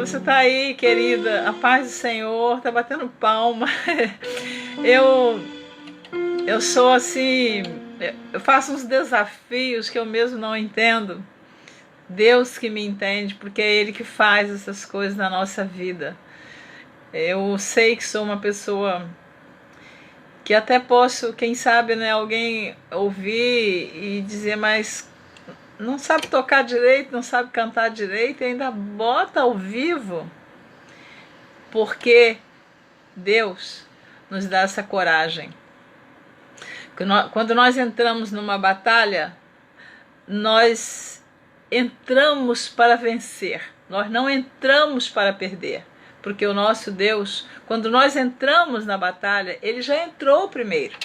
você tá aí, querida? A paz do Senhor, tá batendo palma. Eu sou assim, eu faço uns desafios que eu mesmo não entendo. Deus que me entende, porque é Ele que faz essas coisas na nossa vida. Eu sei que sou uma pessoa que até posso, quem sabe, né, alguém ouvir e dizer, mas não sabe tocar direito, não sabe cantar direito, e ainda bota ao vivo, porque Deus nos dá essa coragem. Quando nós entramos numa batalha, nós entramos para vencer, nós não entramos para perder, porque o nosso Deus, quando nós entramos na batalha, Ele já entrou primeiro.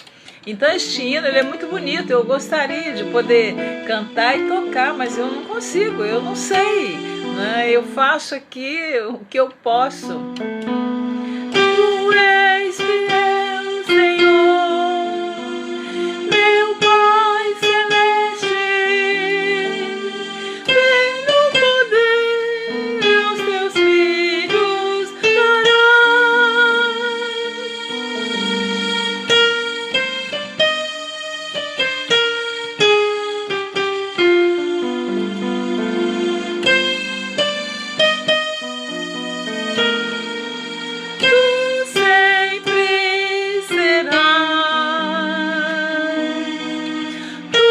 Então este hino ele é muito bonito, eu gostaria de poder cantar e tocar, mas eu não consigo, eu não sei, né? Eu faço aqui o que eu posso. Tu és fiel, Senhor, meu Pai Celeste, pleno poder aos teus filhos darás. Tu sempre serás, tu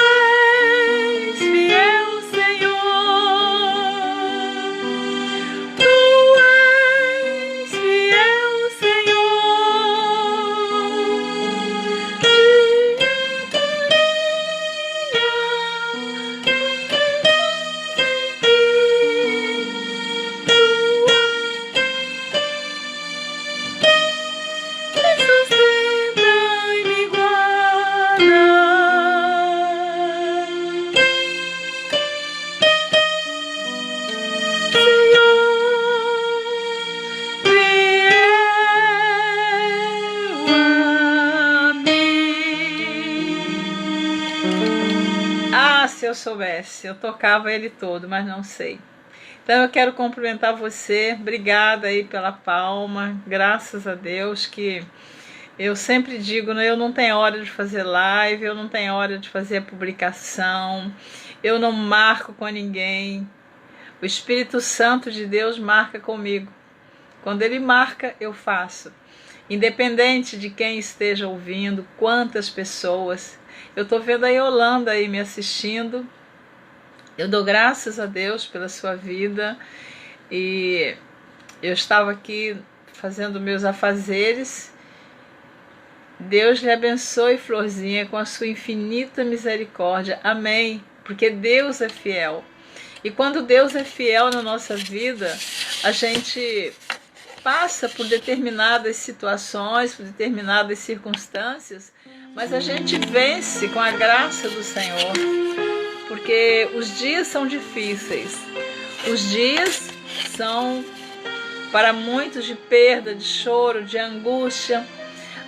és fiel, Senhor, tu és fiel, me sustenta e me guarda. Senhor, fiel a mim. Ah, se eu soubesse, eu tocava ele todo, mas não sei. Então eu quero cumprimentar você, obrigada aí pela palma, graças a Deus que eu sempre digo, né, eu não tenho hora de fazer live, eu não tenho hora de fazer a publicação, eu não marco com ninguém, o Espírito Santo de Deus marca comigo, quando Ele marca eu faço, independente de quem esteja ouvindo, quantas pessoas, eu estou vendo a Yolanda aí me assistindo. Eu dou graças a Deus pela sua vida e eu estava aqui fazendo meus afazeres. Deus lhe abençoe, Florzinha, com a sua infinita misericórdia. Amém. Porque Deus é fiel. E quando Deus é fiel na nossa vida, a gente passa por determinadas situações, por determinadas circunstâncias, mas a gente vence com a graça do Senhor. Porque os dias são difíceis, os dias são para muitos de perda, de choro, de angústia,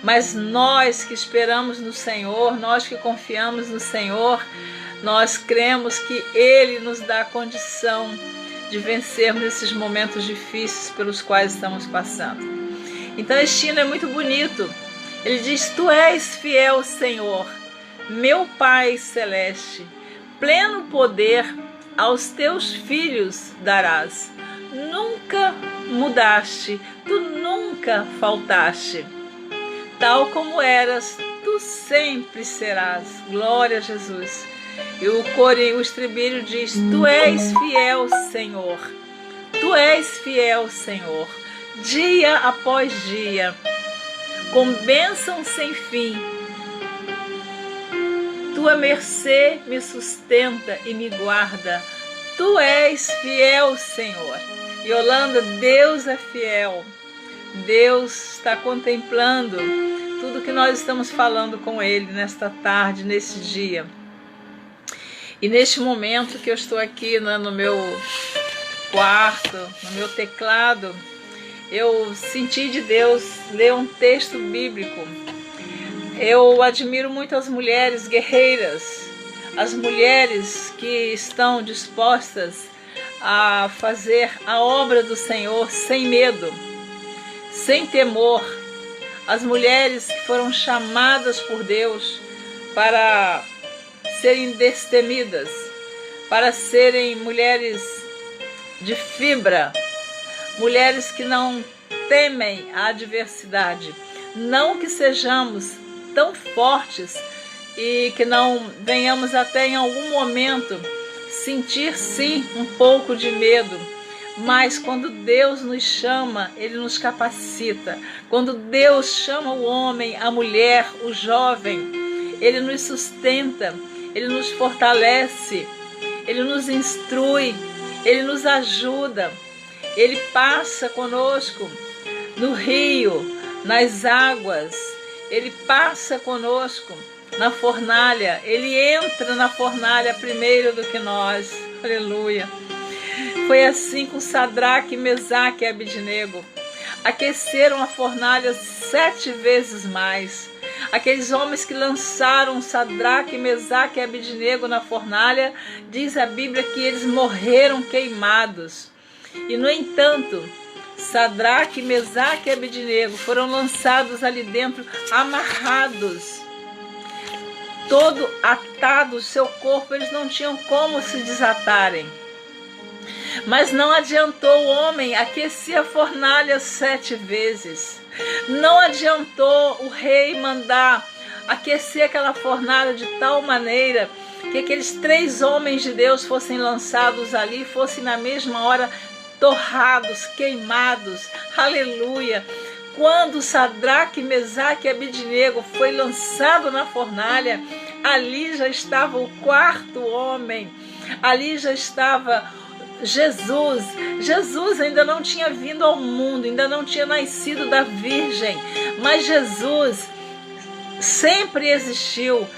mas nós que esperamos no Senhor, nós que confiamos no Senhor, nós cremos que Ele nos dá a condição de vencermos esses momentos difíceis pelos quais estamos passando. Então este hino é muito bonito, ele diz, tu és fiel, Senhor, meu Pai Celeste, pleno poder aos teus filhos darás. Nunca mudaste, tu nunca faltaste. Tal como eras, tu sempre serás. Glória a Jesus. E o estribilho diz, tu és fiel, Senhor. Tu és fiel, Senhor. Dia após dia, com bênção sem fim. Tua mercê me sustenta e me guarda. Tu és fiel, Senhor. Yolanda, Deus é fiel. Deus está contemplando tudo que nós estamos falando com Ele nesta tarde, nesse dia. E neste momento que eu estou aqui, né, no meu quarto, no meu teclado, eu senti de Deus ler um texto bíblico. Eu admiro muito as mulheres guerreiras, as mulheres que estão dispostas a fazer a obra do Senhor sem medo, sem temor. As mulheres que foram chamadas por Deus para serem destemidas, para serem mulheres de fibra, mulheres que não temem a adversidade. Não que sejamos tão fortes e que não venhamos até em algum momento sentir sim um pouco de medo, mas quando Deus nos chama, Ele nos capacita. Quando Deus chama o homem, a mulher, o jovem, Ele nos sustenta, Ele nos fortalece, Ele nos instrui, Ele nos ajuda, Ele passa conosco no rio, nas águas, Ele passa conosco na fornalha, Ele entra na fornalha primeiro do que nós. Aleluia! Foi assim com Sadraque, Mesaque e Abidnego. Aqueceram a fornalha 7 vezes mais. Aqueles homens que lançaram Sadraque, Mesaque e Abidnego na fornalha, diz a Bíblia que eles morreram queimados. E no entanto, Sadraque, Mesaque e Abidnego foram lançados ali dentro, amarrados, todo atado, o seu corpo, eles não tinham como se desatarem. Mas não adiantou o homem aquecer a fornalha 7 vezes. Não adiantou o rei mandar aquecer aquela fornalha de tal maneira que aqueles 3 homens de Deus fossem lançados ali, fossem na mesma hora torrados, queimados. Aleluia! Quando Sadraque, Mesaque e Abidnego foi lançado na fornalha, ali já estava o 4º homem, ali já estava Jesus. Jesus ainda não tinha vindo ao mundo, ainda não tinha nascido da Virgem, mas Jesus sempre existiu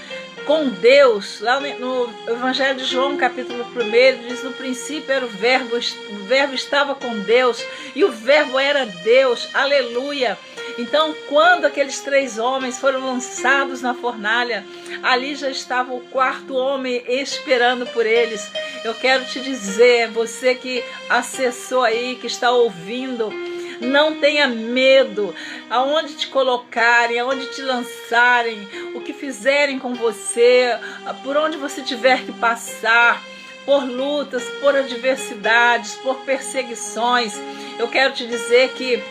com Deus. Lá no Evangelho de João, capítulo 1, diz: no princípio era o Verbo estava com Deus e o Verbo era Deus. Aleluia! Então, quando aqueles 3 homens foram lançados na fornalha, ali já estava o 4º homem esperando por eles. Eu quero te dizer, você que acessou aí, que está ouvindo, não tenha medo. Aonde te colocarem, aonde te lançarem, o que fizerem com você, por onde você tiver que passar, por lutas, por adversidades, por perseguições, eu quero te dizer que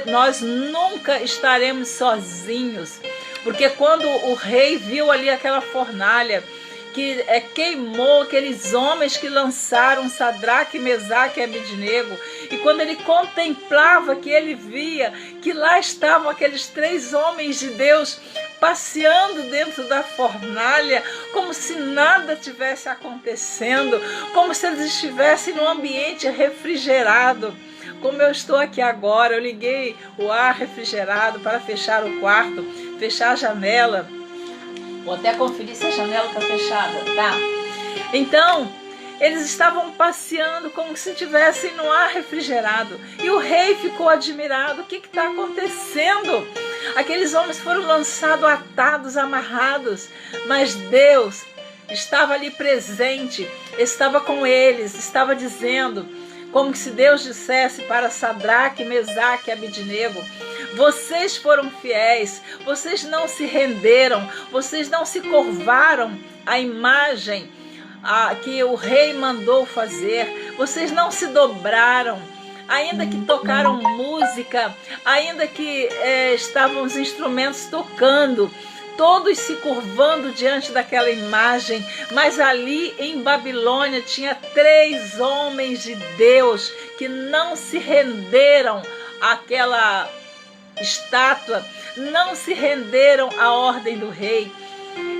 nós nunca estaremos sozinhos. Porque quando o rei viu ali aquela fornalha, que queimou aqueles homens que lançaram Sadraque, Mesaque e Abidnego, e quando ele contemplava, que ele via que lá estavam aqueles 3 homens de Deus passeando dentro da fornalha, como se nada tivesse acontecendo, como se eles estivessem num ambiente refrigerado. Como eu estou aqui agora, eu liguei o ar refrigerado para fechar o quarto, fechar a janela. Vou até conferir se a janela está fechada, tá? Então, eles estavam passeando como se estivessem no ar refrigerado. E o rei ficou admirado. O que está acontecendo? Aqueles homens foram lançados, atados, amarrados. Mas Deus estava ali presente, estava com eles, estava dizendo, como se Deus dissesse para Sadraque, Mesaque e Abidnego: vocês foram fiéis, vocês não se renderam, vocês não se curvaram à imagem que o rei mandou fazer, vocês não se dobraram, ainda que tocaram música, ainda que estavam os instrumentos tocando, todos se curvando diante daquela imagem, mas ali em Babilônia tinha 3 homens de Deus que não se renderam àquela estátua, não se renderam à ordem do rei.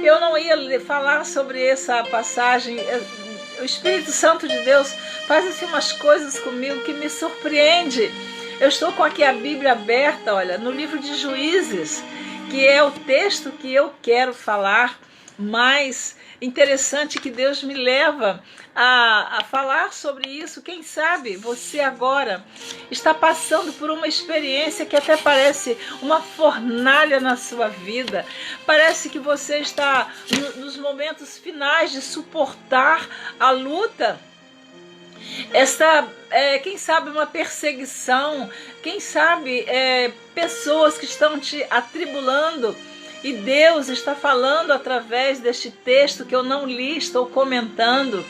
Eu não ia falar sobre essa passagem. O Espírito Santo de Deus faz assim umas coisas comigo que me surpreende. Eu estou com aqui a Bíblia aberta, olha, no livro de Juízes, que é o texto que eu quero falar, mas interessante que Deus me leva a falar sobre isso. Quem sabe você agora está passando por uma experiência que até parece uma fornalha na sua vida. Parece que você está nos momentos finais de suportar a luta. quem sabe uma perseguição, quem sabe pessoas que estão te atribulando, e Deus está falando através deste texto que eu não li, estou comentando,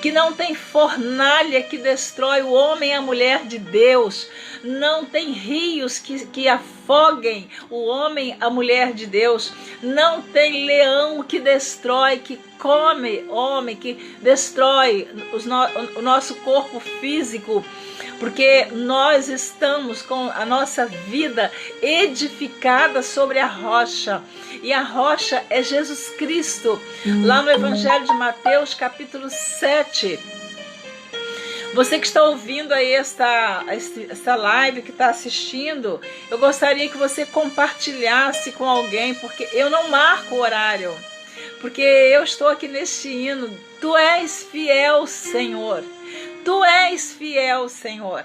que não tem fornalha que destrói o homem e a mulher de Deus, não tem rios que afoguem o homem, a mulher de Deus, não tem leão que destrói, que come homem, que destrói o nosso corpo físico, porque nós estamos com a nossa vida edificada sobre a rocha, e a rocha é Jesus Cristo. Lá no Evangelho de Mateus, capítulo 7, você que está ouvindo aí esta live, que está assistindo, eu gostaria que você compartilhasse com alguém, porque eu não marco o horário, porque eu estou aqui neste hino. Tu és fiel, Senhor. Tu és fiel, Senhor.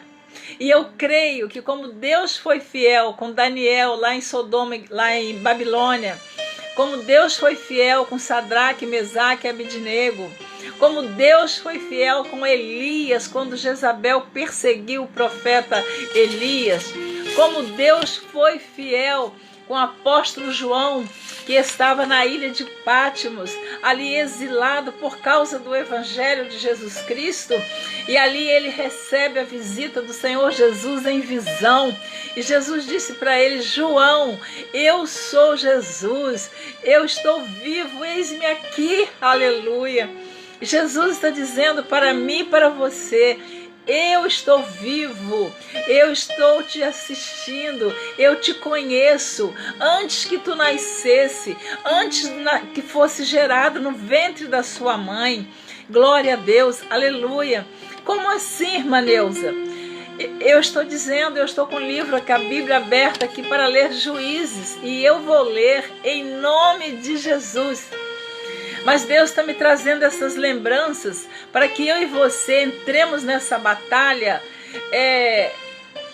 E eu creio que como Deus foi fiel com Daniel lá em Sodoma, lá em Babilônia, como Deus foi fiel com Sadraque, Mesaque e Abednego, como Deus foi fiel com Elias quando Jezabel perseguiu o profeta Elias, como Deus foi fiel com o apóstolo João, que estava na ilha de Pátimos, ali exilado por causa do Evangelho de Jesus Cristo, e ali ele recebe a visita do Senhor Jesus em visão, e Jesus disse para ele: João, eu sou Jesus, eu estou vivo, eis-me aqui, aleluia. Jesus está dizendo para mim e para você: eu estou vivo, eu estou te assistindo, eu te conheço. Antes que tu nascesse, antes que fosse gerado no ventre da sua mãe. Glória a Deus, aleluia. Como assim, irmã Neuza? Eu estou dizendo, eu estou com o livro, com a Bíblia aberta aqui para ler Juízes, e eu vou ler em nome de Jesus. Mas Deus está me trazendo essas lembranças para que eu e você entremos nessa batalha,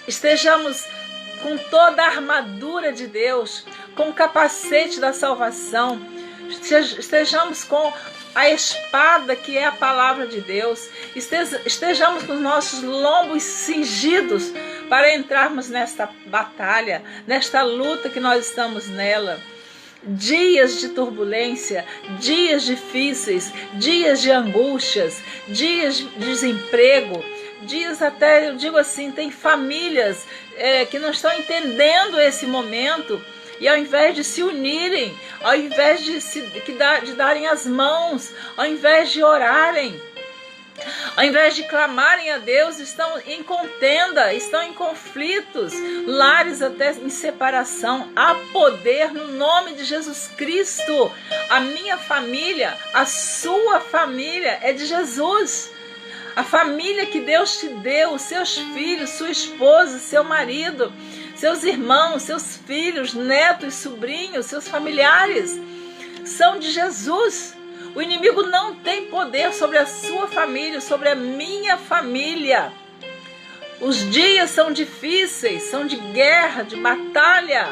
estejamos com toda a armadura de Deus, com o capacete da salvação, estejamos com a espada que é a palavra de Deus, estejamos com os nossos lombos cingidos para entrarmos nesta batalha, nesta luta que nós estamos nela. Dias de turbulência, dias difíceis, dias de angústias, dias de desemprego, dias até, eu digo assim, tem famílias que não estão entendendo esse momento, e ao invés de se unirem, ao invés de darem as mãos, ao invés de orarem, ao invés de clamarem a Deus, estão em contenda, estão em conflitos, lares até em separação. Há poder no nome de Jesus Cristo. A minha família, a sua família é de Jesus. A família que Deus te deu, os seus filhos, sua esposa, seu marido, seus irmãos, seus filhos, netos, sobrinhos, seus familiares, são de Jesus. O inimigo não tem poder sobre a sua família, sobre a minha família. Os dias são difíceis, são de guerra, de batalha,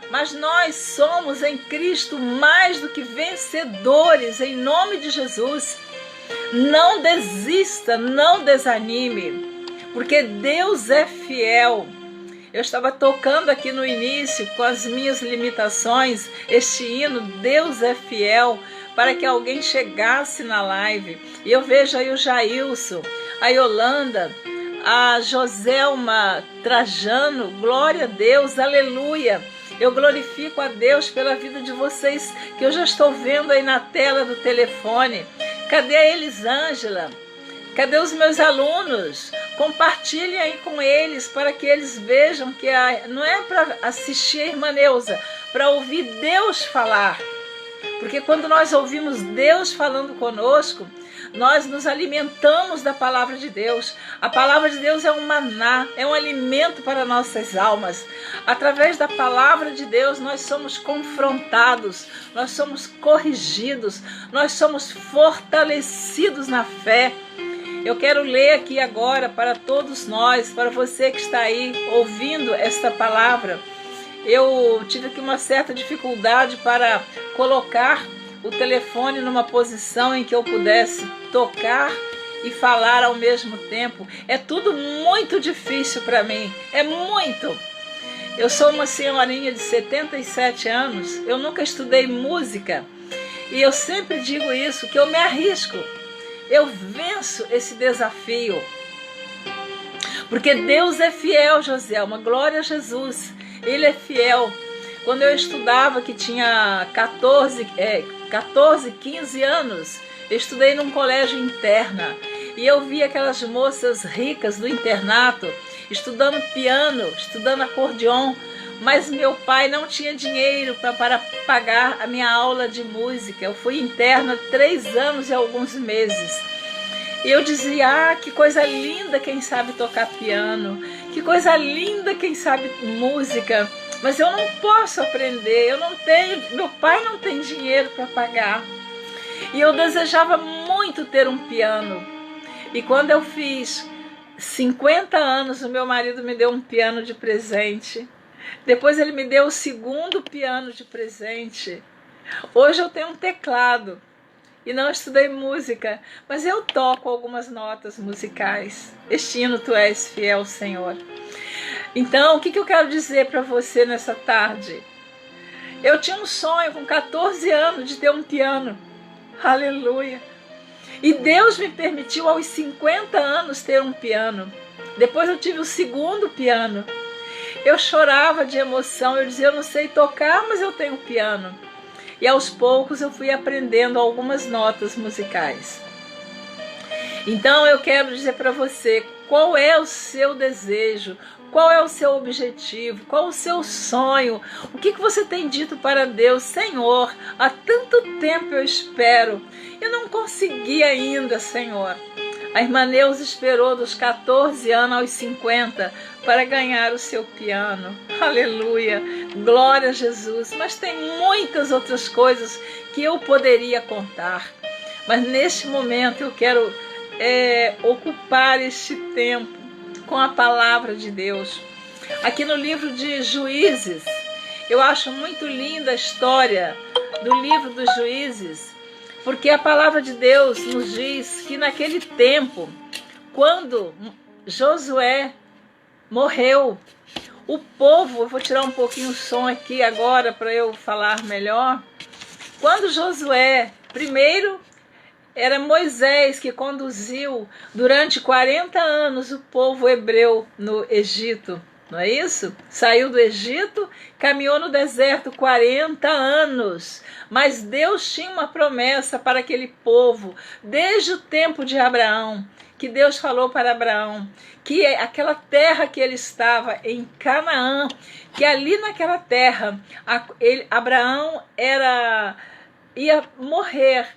mas nós somos em Cristo mais do que vencedores, em nome de Jesus. Não desista, não desanime, porque Deus é fiel. Eu estava tocando aqui no início, com as minhas limitações, este hino, Deus é fiel, para que alguém chegasse na live. E eu vejo aí o Jailson, a Yolanda, a Joselma Trajano, glória a Deus, aleluia. Eu glorifico a Deus pela vida de vocês, que eu já estou vendo aí na tela do telefone. Cadê a Elisângela? Cadê os meus alunos? Compartilhem aí com eles, para que eles vejam que não é para assistir a irmã Neuza, para ouvir Deus falar. Porque quando nós ouvimos Deus falando conosco, nós nos alimentamos da palavra de Deus. A palavra de Deus é um maná, é um alimento para nossas almas. Através da palavra de Deus nós somos confrontados, nós somos corrigidos, nós somos fortalecidos na fé. Eu quero ler aqui agora para todos nós, para você que está aí ouvindo esta palavra. Eu tive aqui uma certa dificuldade para colocar o telefone numa posição em que eu pudesse tocar e falar ao mesmo tempo. É tudo muito difícil para mim, é muito. Eu sou uma senhorinha de 77 anos, eu nunca estudei música e eu sempre digo isso, que eu me arrisco, eu venço esse desafio. Porque Deus é fiel, Joselma, glória a Jesus, Ele é fiel. Quando eu estudava, que tinha 14, 15 anos, eu estudei num colégio interna e eu vi aquelas moças ricas do internato estudando piano, estudando acordeon, mas meu pai não tinha dinheiro para pagar a minha aula de música. Eu fui interna 3 anos e alguns meses. E eu dizia, que coisa linda quem sabe tocar piano, que coisa linda quem sabe música, mas eu não posso aprender, eu não tenho, meu pai não tem dinheiro para pagar. E eu desejava muito ter um piano. E quando eu fiz 50 anos, o meu marido me deu um piano de presente. Depois ele me deu o segundo piano de presente. Hoje eu tenho um teclado. E não estudei música, mas eu toco algumas notas musicais. Destino, tu és fiel, Senhor. Então, o que eu quero dizer para você nessa tarde? Eu tinha um sonho com 14 anos de ter um piano. Aleluia. E Deus me permitiu aos 50 anos ter um piano. Depois eu tive o segundo piano. Eu chorava de emoção, eu dizia, eu não sei tocar, mas eu tenho piano. E aos poucos eu fui aprendendo algumas notas musicais. Então eu quero dizer para você, qual é o seu desejo? Qual é o seu objetivo? Qual o seu sonho? O que você tem dito para Deus? Senhor, há tanto tempo eu espero. Eu não consegui ainda, Senhor. A irmã Neuza esperou dos 14 anos aos 50 para ganhar o seu piano. Aleluia, glória a Jesus. Mas tem muitas outras coisas que eu poderia contar. Mas neste momento eu quero ocupar este tempo com a palavra de Deus. Aqui no livro de Juízes, eu acho muito linda a história do livro dos Juízes, porque a palavra de Deus nos diz que naquele tempo, quando Josué morreu, o povo, eu vou tirar um pouquinho o som aqui agora para eu falar melhor. Quando Josué, primeiro era Moisés que conduziu durante 40 anos o povo hebreu no Egito, não é isso? Saiu do Egito, caminhou no deserto 40 anos, mas Deus tinha uma promessa para aquele povo, desde o tempo de Abraão, que Deus falou para Abraão, que aquela terra que ele estava em Canaã, que ali naquela terra, Abraão ia morrer,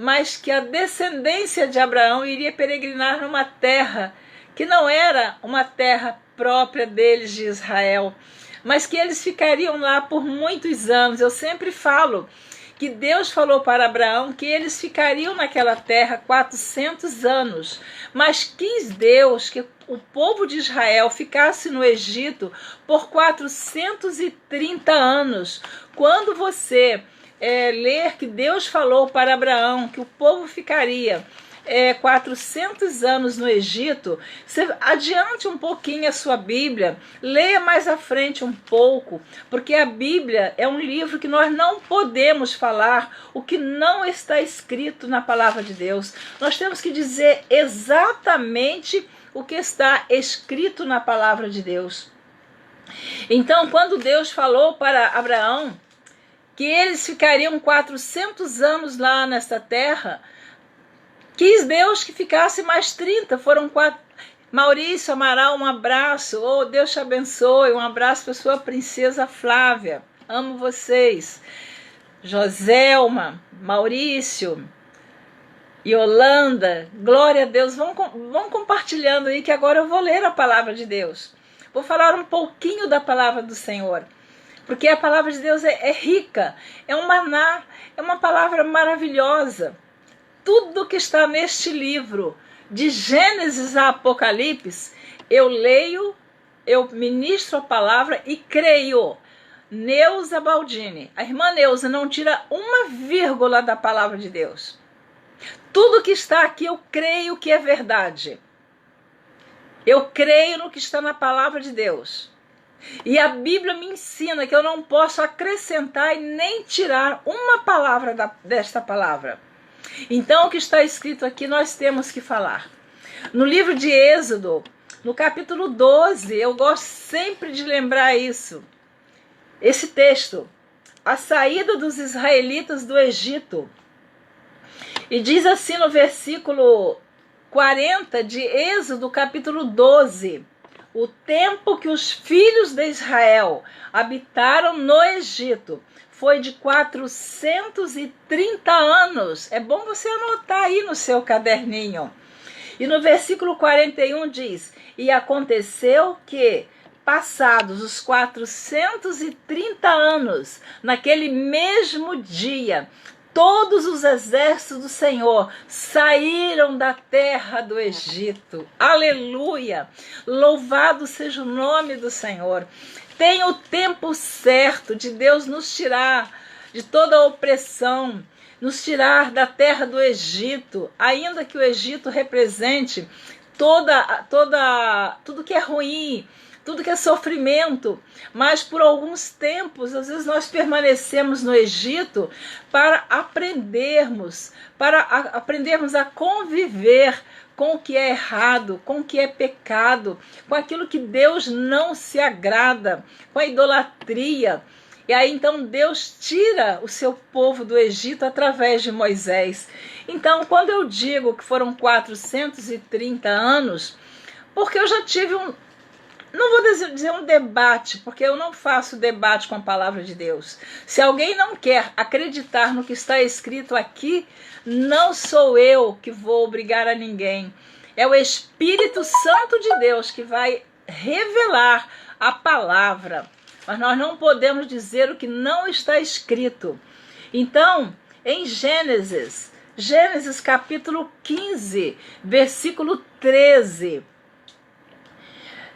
mas que a descendência de Abraão iria peregrinar numa terra que não era uma terra própria deles de Israel, mas que eles ficariam lá por muitos anos. Eu sempre falo que Deus falou para Abraão que eles ficariam naquela terra 400 anos, mas quis Deus que o povo de Israel ficasse no Egito por 430 anos. Quando você ler que Deus falou para Abraão que o povo ficaria 400 anos no Egito, você adiante um pouquinho a sua Bíblia, leia mais à frente um pouco, porque a Bíblia é um livro que nós não podemos falar o que não está escrito na palavra de Deus. Nós temos que dizer exatamente o que está escrito na palavra de Deus. Então, quando Deus falou para Abraão que eles ficariam 400 anos lá nesta terra, quis Deus que ficasse mais 30, foram 4. Maurício Amaral, um abraço, Deus te abençoe, um abraço para sua princesa Flávia, amo vocês. Joselma, Maurício, Yolanda, glória a Deus, vão compartilhando aí que agora eu vou ler a palavra de Deus. Vou falar um pouquinho da palavra do Senhor. Porque a palavra de Deus é rica, é um maná, é uma palavra maravilhosa. Tudo que está neste livro, de Gênesis a Apocalipse, eu leio, eu ministro a palavra e creio. Neuza Baldini, a irmã Neuza não tira uma vírgula da palavra de Deus. Tudo que está aqui eu creio que é verdade. Eu creio no que está na palavra de Deus. E a Bíblia me ensina que eu não posso acrescentar e nem tirar uma palavra desta palavra. Então, o que está escrito aqui nós temos que falar. No livro de Êxodo, no capítulo 12, eu gosto sempre de lembrar isso. Esse texto, a saída dos israelitas do Egito. E diz assim no versículo 40 de Êxodo, capítulo 12. O tempo que os filhos de Israel habitaram no Egito foi de 430 anos. É bom você anotar aí no seu caderninho. E no versículo 41 diz: e aconteceu que, passados os 430 anos, naquele mesmo dia, todos os exércitos do Senhor saíram da terra do Egito. Aleluia! Louvado seja o nome do Senhor. Tem o tempo certo de Deus nos tirar de toda a opressão, nos tirar da terra do Egito, ainda que o Egito represente tudo que é ruim, tudo que é sofrimento, mas por alguns tempos, às vezes nós permanecemos no Egito para aprendermos a conviver com o que é errado, com o que é pecado, com aquilo que Deus não se agrada, com a idolatria. E aí então Deus tira o seu povo do Egito através de Moisés. Então, quando eu digo que foram 430 anos, porque eu já tive não vou dizer um debate, porque eu não faço debate com a palavra de Deus. Se alguém não quer acreditar no que está escrito aqui, não sou eu que vou obrigar a ninguém. É o Espírito Santo de Deus que vai revelar a palavra. Mas nós não podemos dizer o que não está escrito. Então, em Gênesis capítulo 15, versículo 13,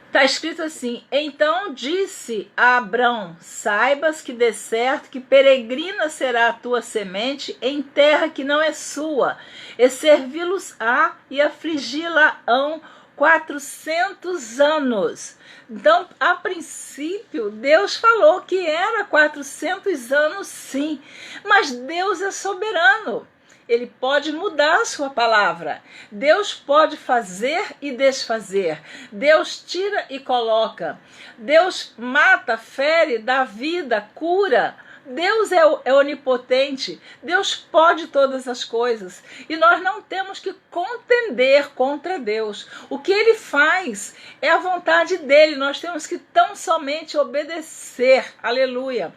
está escrito assim: então disse a Abrão: saibas que de certo que peregrina será a tua semente em terra que não é sua, e servi-los-á e afligi-la-ão 400 anos. Então, a princípio, Deus falou que era 400 anos sim, mas Deus é soberano. Ele pode mudar a sua palavra. Deus pode fazer e desfazer. Deus tira e coloca. Deus mata, fere, dá vida, cura. Deus é onipotente. Deus pode todas as coisas. E nós não temos que contender contra Deus. O que Ele faz é a vontade dEle. Nós temos que tão somente obedecer. Aleluia.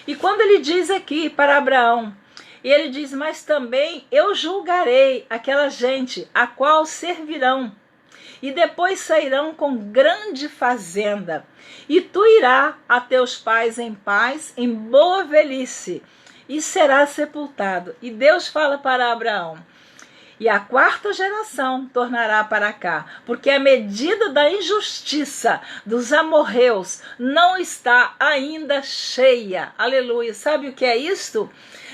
E quando Ele diz aqui para Abraão, e ele diz: mas também eu julgarei aquela gente a qual servirão, e depois sairão com grande fazenda, e tu irás a teus pais em paz, em boa velhice, e serás sepultado. E Deus fala para Abraão: e a quarta geração tornará para cá, porque a medida da injustiça dos amorreus não está ainda cheia. Aleluia. Sabe o que é isto?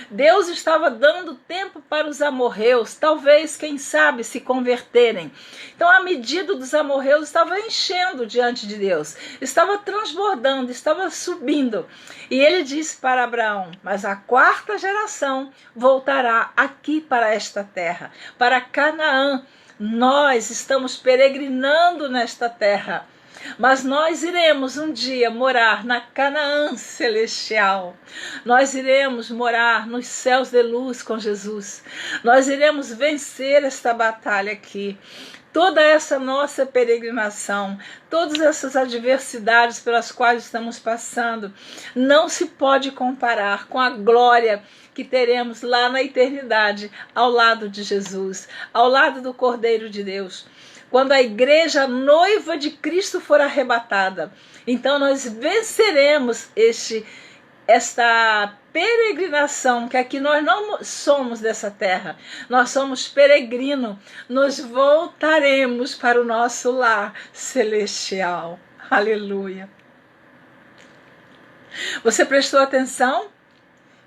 Deus estava dando tempo para os amorreus, talvez, quem sabe, se converterem. Então a medida dos amorreus estava enchendo diante de Deus, estava transbordando, estava subindo. E ele disse para Abraão: mas a quarta geração voltará aqui para esta terra, para Canaã. Nós estamos peregrinando nesta terra, mas nós iremos um dia morar na Canaã celestial. Nós iremos morar nos céus de luz com Jesus. Nós iremos vencer esta batalha aqui. Toda essa nossa peregrinação, todas essas adversidades pelas quais estamos passando, não se pode comparar com a glória que teremos lá na eternidade, ao lado de Jesus, ao lado do Cordeiro de Deus. Quando a igreja noiva de Cristo for arrebatada, então nós venceremos esta peregrinação, que aqui nós não somos dessa terra, nós somos peregrino, nos voltaremos para o nosso lar celestial. Aleluia. Você prestou atenção?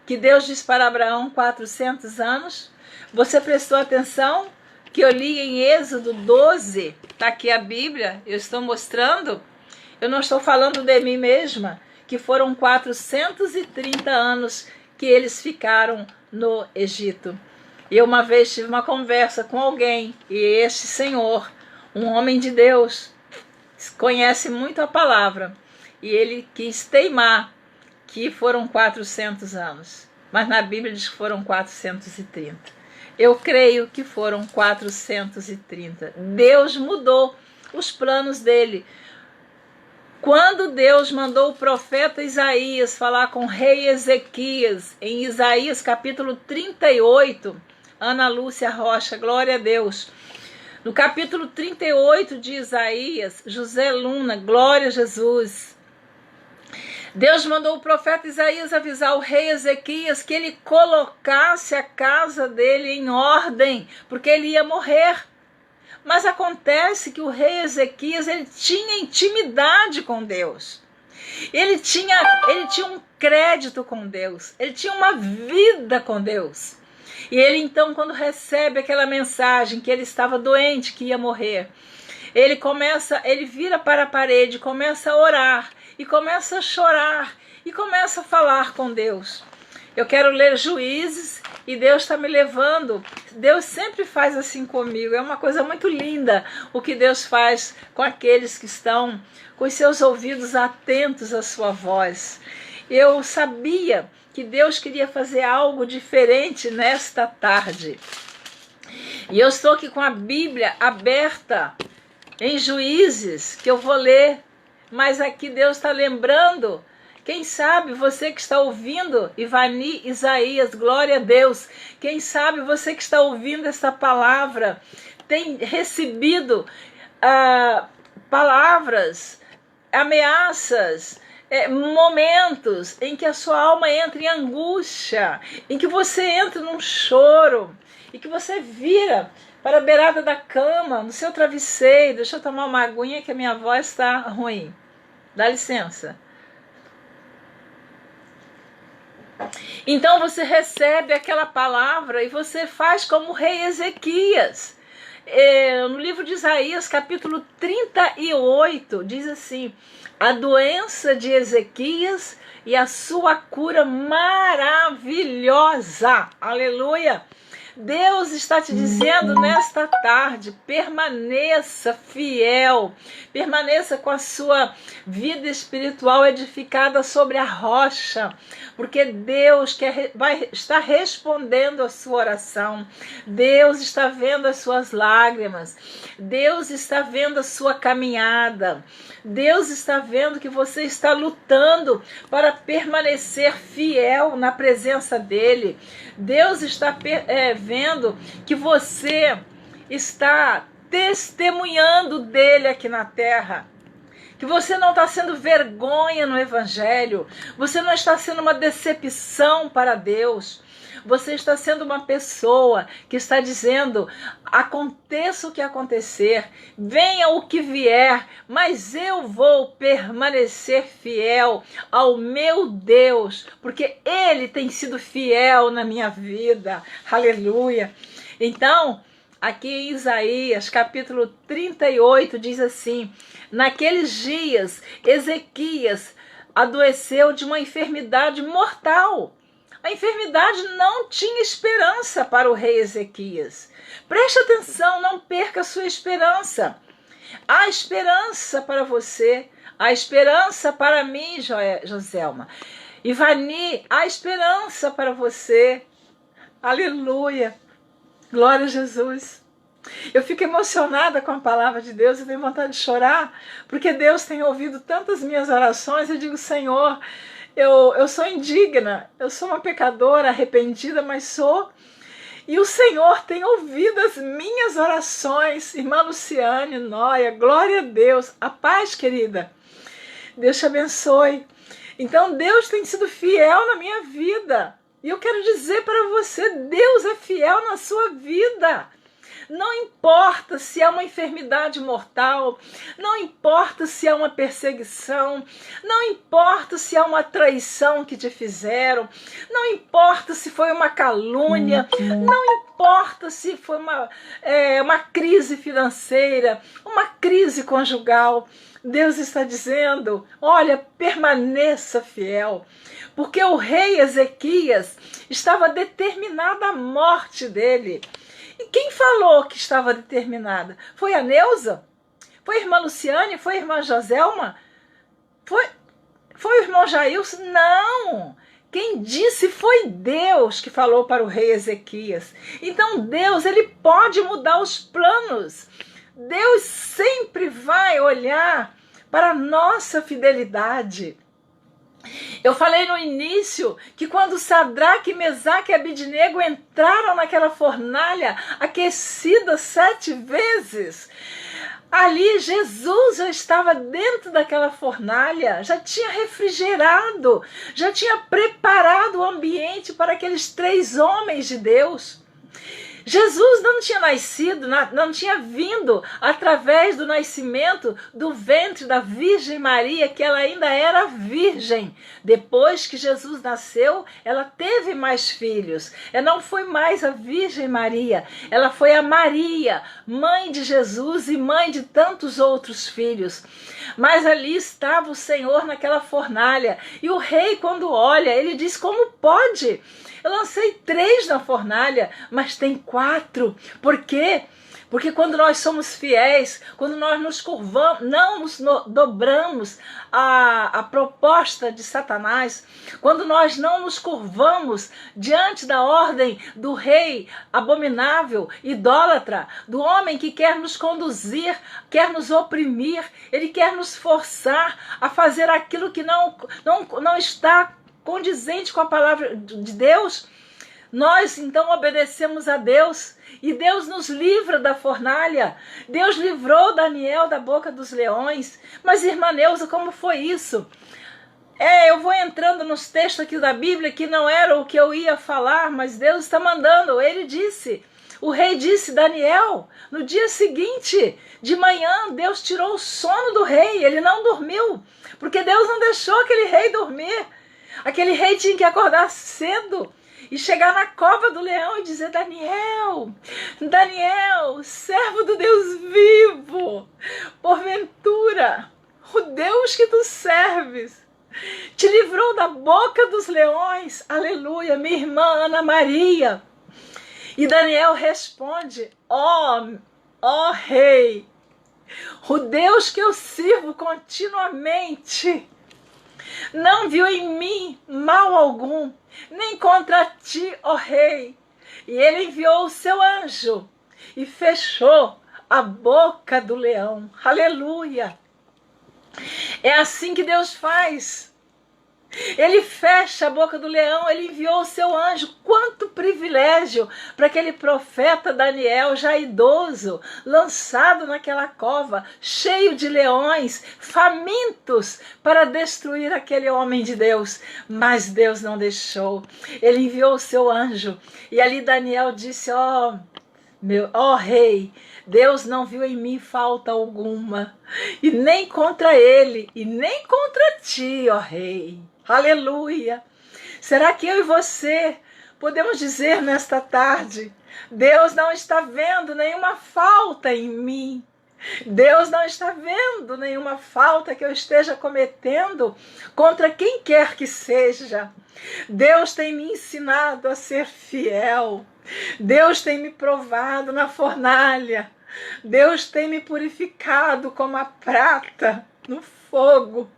que Deus diz para Abraão 400 anos? Você prestou atenção que eu li em Êxodo 12? Está aqui a Bíblia, eu estou mostrando. Eu não estou falando de mim mesma, que foram 430 anos que eles ficaram no Egito. Eu uma vez tive uma conversa com alguém, e este senhor, um homem de Deus, conhece muito a palavra, e ele quis teimar que foram 400 anos, mas na Bíblia diz que foram 430. Eu creio que foram 430. Deus mudou os planos dele. Quando Deus mandou o profeta Isaías falar com o rei Ezequias, em Isaías capítulo 38, Ana Lúcia Rocha, glória a Deus. No capítulo 38 de Isaías, José Luna, glória a Jesus. Deus mandou o profeta Isaías avisar o rei Ezequias que ele colocasse a casa dele em ordem, porque ele ia morrer. Mas acontece que o rei Ezequias, ele tinha intimidade com Deus. Ele tinha um crédito com Deus. Ele tinha uma vida com Deus. E ele então, quando recebe aquela mensagem que ele estava doente, que ia morrer, ele vira para a parede, começa a orar, e começa a chorar, e começa a falar com Deus. Eu quero ler Juízes, e Deus está me levando. Deus sempre faz assim comigo. É uma coisa muito linda o que Deus faz com aqueles que estão com os seus ouvidos atentos à sua voz. Eu sabia que Deus queria fazer algo diferente nesta tarde. E eu estou aqui com a Bíblia aberta em Juízes, que eu vou ler. Mas aqui Deus está lembrando. Quem sabe você que está ouvindo, Ivani, Isaías, glória a Deus. Quem sabe você que está ouvindo essa palavra tem recebido palavras, ameaças, momentos em que a sua alma entra em angústia, em que você entra num choro, e que você vira para a beirada da cama, no seu travesseiro. Deixa eu tomar uma aguinha que a minha voz está ruim. Dá licença. Então você recebe aquela palavra e você faz como o rei Ezequias. No livro de Isaías, capítulo 38, diz assim: a doença de Ezequias e a sua cura maravilhosa. Aleluia! Deus está te dizendo nesta tarde, permaneça fiel, permaneça com a sua vida espiritual edificada sobre a rocha, porque Deus vai estar respondendo a sua oração, Deus está vendo as suas lágrimas, Deus está vendo a sua caminhada, Deus está vendo que você está lutando para permanecer fiel na presença dEle. Deus está vendo que você está testemunhando dele aqui na terra, que você não está sendo vergonha no Evangelho, você não está sendo uma decepção para Deus, você está sendo uma pessoa que está dizendo: aconteça o que acontecer, venha o que vier, mas eu vou permanecer fiel ao meu Deus, porque Ele tem sido fiel na minha vida. Aleluia! Então, aqui em Isaías, capítulo 38, diz assim: naqueles dias, Ezequias adoeceu de uma enfermidade mortal. A enfermidade não tinha esperança para o rei Ezequias. Preste atenção, não perca a sua esperança. Há esperança para você, há esperança para mim, Joselma. Ivani, há esperança para você. Aleluia. Glória a Jesus. Eu fico emocionada com a palavra de Deus, eu tenho vontade de chorar, porque Deus tem ouvido tantas minhas orações. Eu digo: Senhor, eu sou indigna, eu sou uma pecadora arrependida, mas sou. E o Senhor tem ouvido as minhas orações. Irmã Luciane, Noia, glória a Deus. A paz, querida. Deus te abençoe. Então Deus tem sido fiel na minha vida. E eu quero dizer para você, Deus é fiel na sua vida. Não importa se é uma enfermidade mortal, não importa se é uma perseguição, não importa se é uma traição que te fizeram, não importa se foi uma calúnia, não importa se foi uma crise financeira, uma crise conjugal. Deus está dizendo, olha, permaneça fiel, porque o rei Ezequias estava determinada a morte dele. E quem falou que estava determinada? Foi a Neuza? Foi a irmã Luciane? Foi a irmã Joselma? Foi o irmão Jailson? Não! Quem disse foi Deus que falou para o rei Ezequias. Então Deus, ele pode mudar os planos. Deus sempre vai olhar para a nossa fidelidade. Eu falei no início que quando Sadraque, Mesaque e Abidnego entraram naquela fornalha aquecida 7 vezes, ali Jesus já estava dentro daquela fornalha, já tinha refrigerado, já tinha preparado o ambiente para aqueles 3 homens de Deus. Jesus não tinha nascido, não tinha vindo através do nascimento do ventre da Virgem Maria, que ela ainda era virgem. Depois que Jesus nasceu, ela teve mais filhos. Ela não foi mais a Virgem Maria, ela foi a Maria, mãe de Jesus e mãe de tantos outros filhos. Mas ali estava o Senhor naquela fornalha. E o rei, quando olha, ele diz, como pode? Eu lancei 3 na fornalha, mas tem 4. Por quê? Porque quando nós somos fiéis, quando nós nos curvamos, não nos dobramos à proposta de Satanás, quando nós não nos curvamos diante da ordem do rei abominável, idólatra, do homem que quer nos conduzir, quer nos oprimir, ele quer nos forçar a fazer aquilo que não está condizente com a palavra de Deus, nós então obedecemos a Deus e Deus nos livra da fornalha. Deus livrou Daniel da boca dos leões. Mas, irmã Neuza, como foi isso? Eu vou entrando nos textos aqui da Bíblia que não era o que eu ia falar, mas Deus está mandando. Ele disse, o rei disse, Daniel, no dia seguinte, de manhã, Deus tirou o sono do rei, ele não dormiu, porque Deus não deixou aquele rei dormir. Aquele rei tinha que acordar cedo e chegar na cova do leão e dizer, Daniel, servo do Deus vivo, porventura, o Deus que tu serves, te livrou da boca dos leões, aleluia, minha irmã Ana Maria. E Daniel responde, ó rei, o Deus que eu sirvo continuamente, não viu em mim mal algum, nem contra ti, ó rei. E ele enviou o seu anjo e fechou a boca do leão. Aleluia! É assim que Deus faz. Ele fecha a boca do leão, ele enviou o seu anjo. Quanto privilégio para aquele profeta Daniel, já idoso, lançado naquela cova, cheio de leões, famintos para destruir aquele homem de Deus. Mas Deus não deixou. Ele enviou o seu anjo. E ali Daniel disse, ó rei, Deus não viu em mim falta alguma, e nem contra ele, e nem contra ti, ó rei. Aleluia! Será que eu e você podemos dizer nesta tarde, Deus não está vendo nenhuma falta em mim, Deus não está vendo nenhuma falta que eu esteja cometendo contra quem quer que seja. Deus tem me ensinado a ser fiel, Deus tem me provado na fornalha, Deus tem me purificado como a prata no fogo.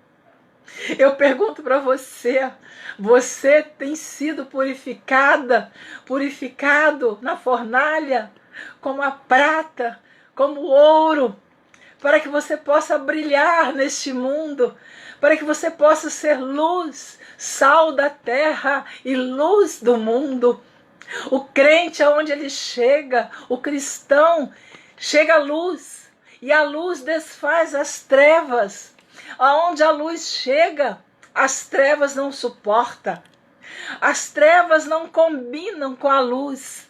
Eu pergunto para você, você tem sido purificado na fornalha como a prata, como o ouro, para que você possa brilhar neste mundo, para que você possa ser luz, sal da terra e luz do mundo. O crente, aonde ele chega, o cristão, chega a luz, e a luz desfaz as trevas. Aonde a luz chega, as trevas não suportam. As trevas não combinam com a luz.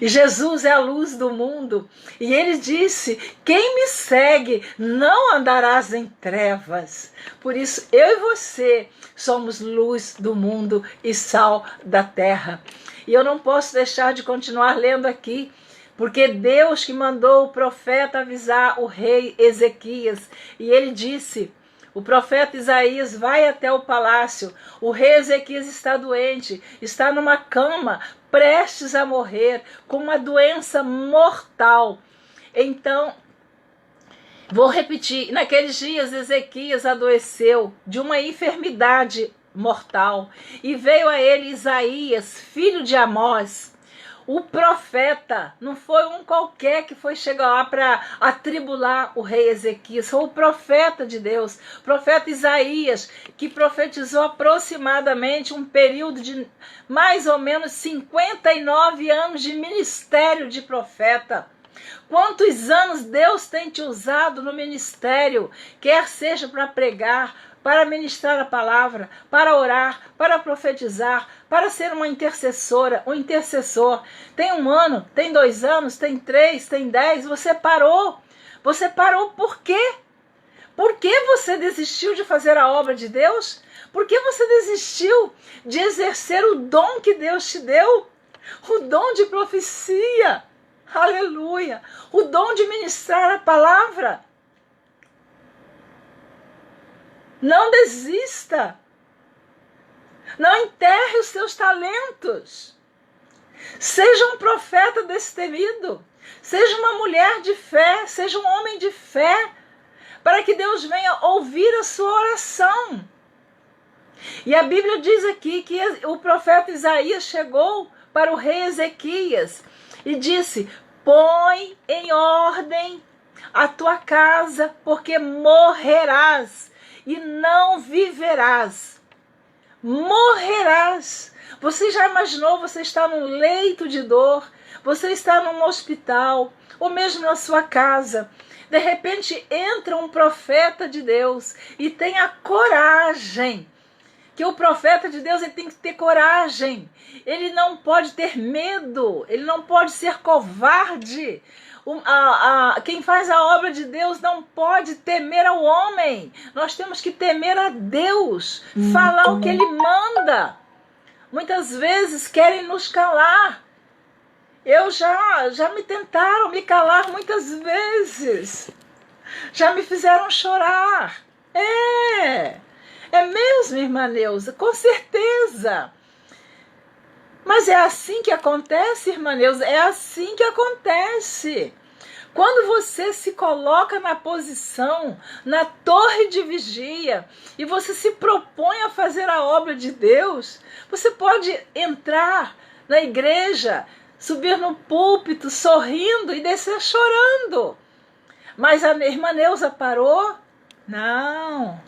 E Jesus é a luz do mundo. E ele disse: quem me segue não andarás em trevas. Por isso, eu e você somos luz do mundo e sal da terra. E eu não posso deixar de continuar lendo aqui, porque Deus que mandou o profeta avisar o rei Ezequias. E ele disse... O profeta Isaías vai até o palácio. O rei Ezequias está doente, está numa cama, prestes a morrer, com uma doença mortal. Então, vou repetir, naqueles dias Ezequias adoeceu de uma enfermidade mortal. E veio a ele Isaías, filho de Amós, o profeta. Não foi um qualquer que foi chegar lá para atribular o rei Ezequias, foi o profeta de Deus, o profeta Isaías, que profetizou aproximadamente um período de mais ou menos 59 anos de ministério de profeta. Quantos anos Deus tem te usado no ministério, quer seja para pregar, para ministrar a palavra, para orar, para profetizar, para ser uma intercessora, um intercessor. Tem 1 ano, tem 2 anos, tem 3, tem 10, você parou. Você parou por quê? Por que você desistiu de fazer a obra de Deus? Por que você desistiu de exercer o dom que Deus te deu? O dom de profecia. Aleluia! O dom de ministrar a palavra. Não desista. Não enterre os seus talentos. Seja um profeta destemido. Seja uma mulher de fé. Seja um homem de fé. Para que Deus venha ouvir a sua oração. E a Bíblia diz aqui que o profeta Isaías chegou para o rei Ezequias e disse: põe em ordem a tua casa, porque morrerás e não viverás. Morrerás. Você já imaginou, você está num leito de dor, você está num hospital, ou mesmo na sua casa. De repente entra um profeta de Deus e tem a coragem. Que o profeta de Deus ele tem que ter coragem. Ele não pode ter medo. Ele não pode ser covarde. Quem faz a obra de Deus não pode temer ao homem. Nós temos que temer a Deus. Falar o que Ele manda. Muitas vezes querem nos calar. Já me tentaram me calar muitas vezes. Já me fizeram chorar. É mesmo, irmã Neuza, com certeza. Mas é assim que acontece, irmã Neuza, é assim que acontece. Quando você se coloca na posição, na torre de vigia, e você se propõe a fazer a obra de Deus, você pode entrar na igreja, subir no púlpito sorrindo e descer chorando. Mas a irmã Neuza parou? Não.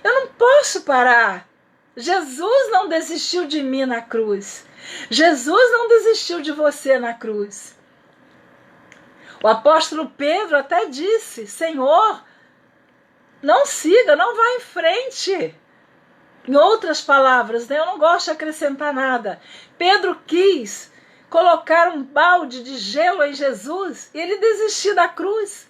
Eu não posso parar. Jesus não desistiu de mim na cruz. Jesus não desistiu de você na cruz. O apóstolo Pedro até disse: Senhor, não siga, não vá em frente. Em outras palavras, né, eu não gosto de acrescentar nada. Pedro quis colocar um balde de gelo em Jesus e ele desistiu da cruz.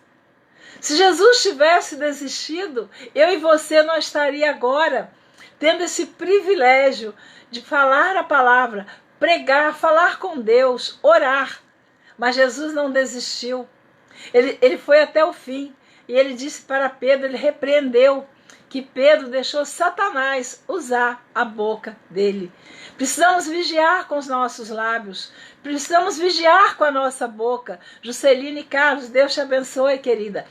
Se Jesus tivesse desistido, eu e você não estaria agora tendo esse privilégio de falar a palavra, pregar, falar com Deus, orar. Mas Jesus não desistiu. Ele foi até o fim. E ele disse para Pedro, ele repreendeu, que Pedro deixou Satanás usar a boca dele. Precisamos vigiar com os nossos lábios. Precisamos vigiar com a nossa boca. Jusceline e Carlos, Deus te abençoe, querida.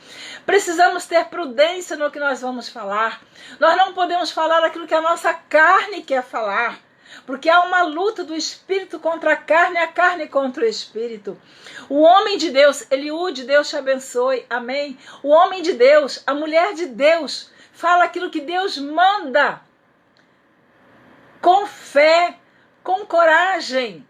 Precisamos ter prudência no que nós vamos falar. Nós não podemos falar aquilo que a nossa carne quer falar. Porque há uma luta do espírito contra a carne contra o espírito. O homem de Deus, Eliúde, Deus te abençoe, amém. O homem de Deus, a mulher de Deus, fala aquilo que Deus manda. Com fé, com coragem,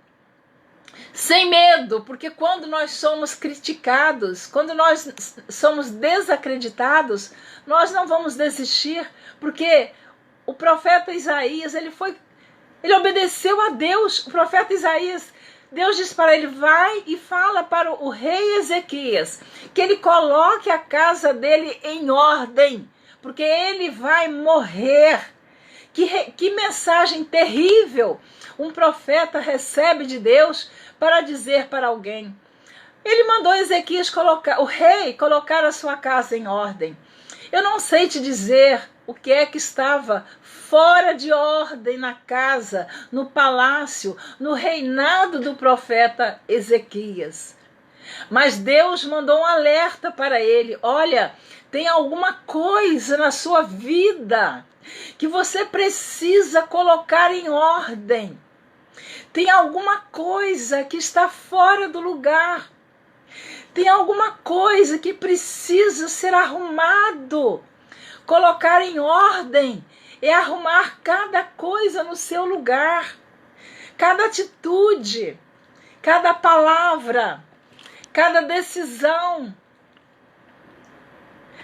sem medo, porque quando nós somos criticados, quando nós somos desacreditados, nós não vamos desistir, porque o profeta Isaías, ele obedeceu a Deus. O profeta Isaías Deus diz para ele, vai e fala para o rei Ezequias, que ele coloque a casa dele em ordem, porque ele vai morrer. Que mensagem terrível um profeta recebe de Deus para dizer para alguém. Ele mandou Ezequias o rei colocar a sua casa em ordem. Eu não sei te dizer o que é que estava fora de ordem na casa, no palácio, no reinado do profeta Ezequias. Mas Deus mandou um alerta para ele. Olha, tem alguma coisa na sua vida que você precisa colocar em ordem. Tem alguma coisa que está fora do lugar. Tem alguma coisa que precisa ser arrumado. Colocar em ordem é arrumar cada coisa no seu lugar. Cada atitude, cada palavra, cada decisão,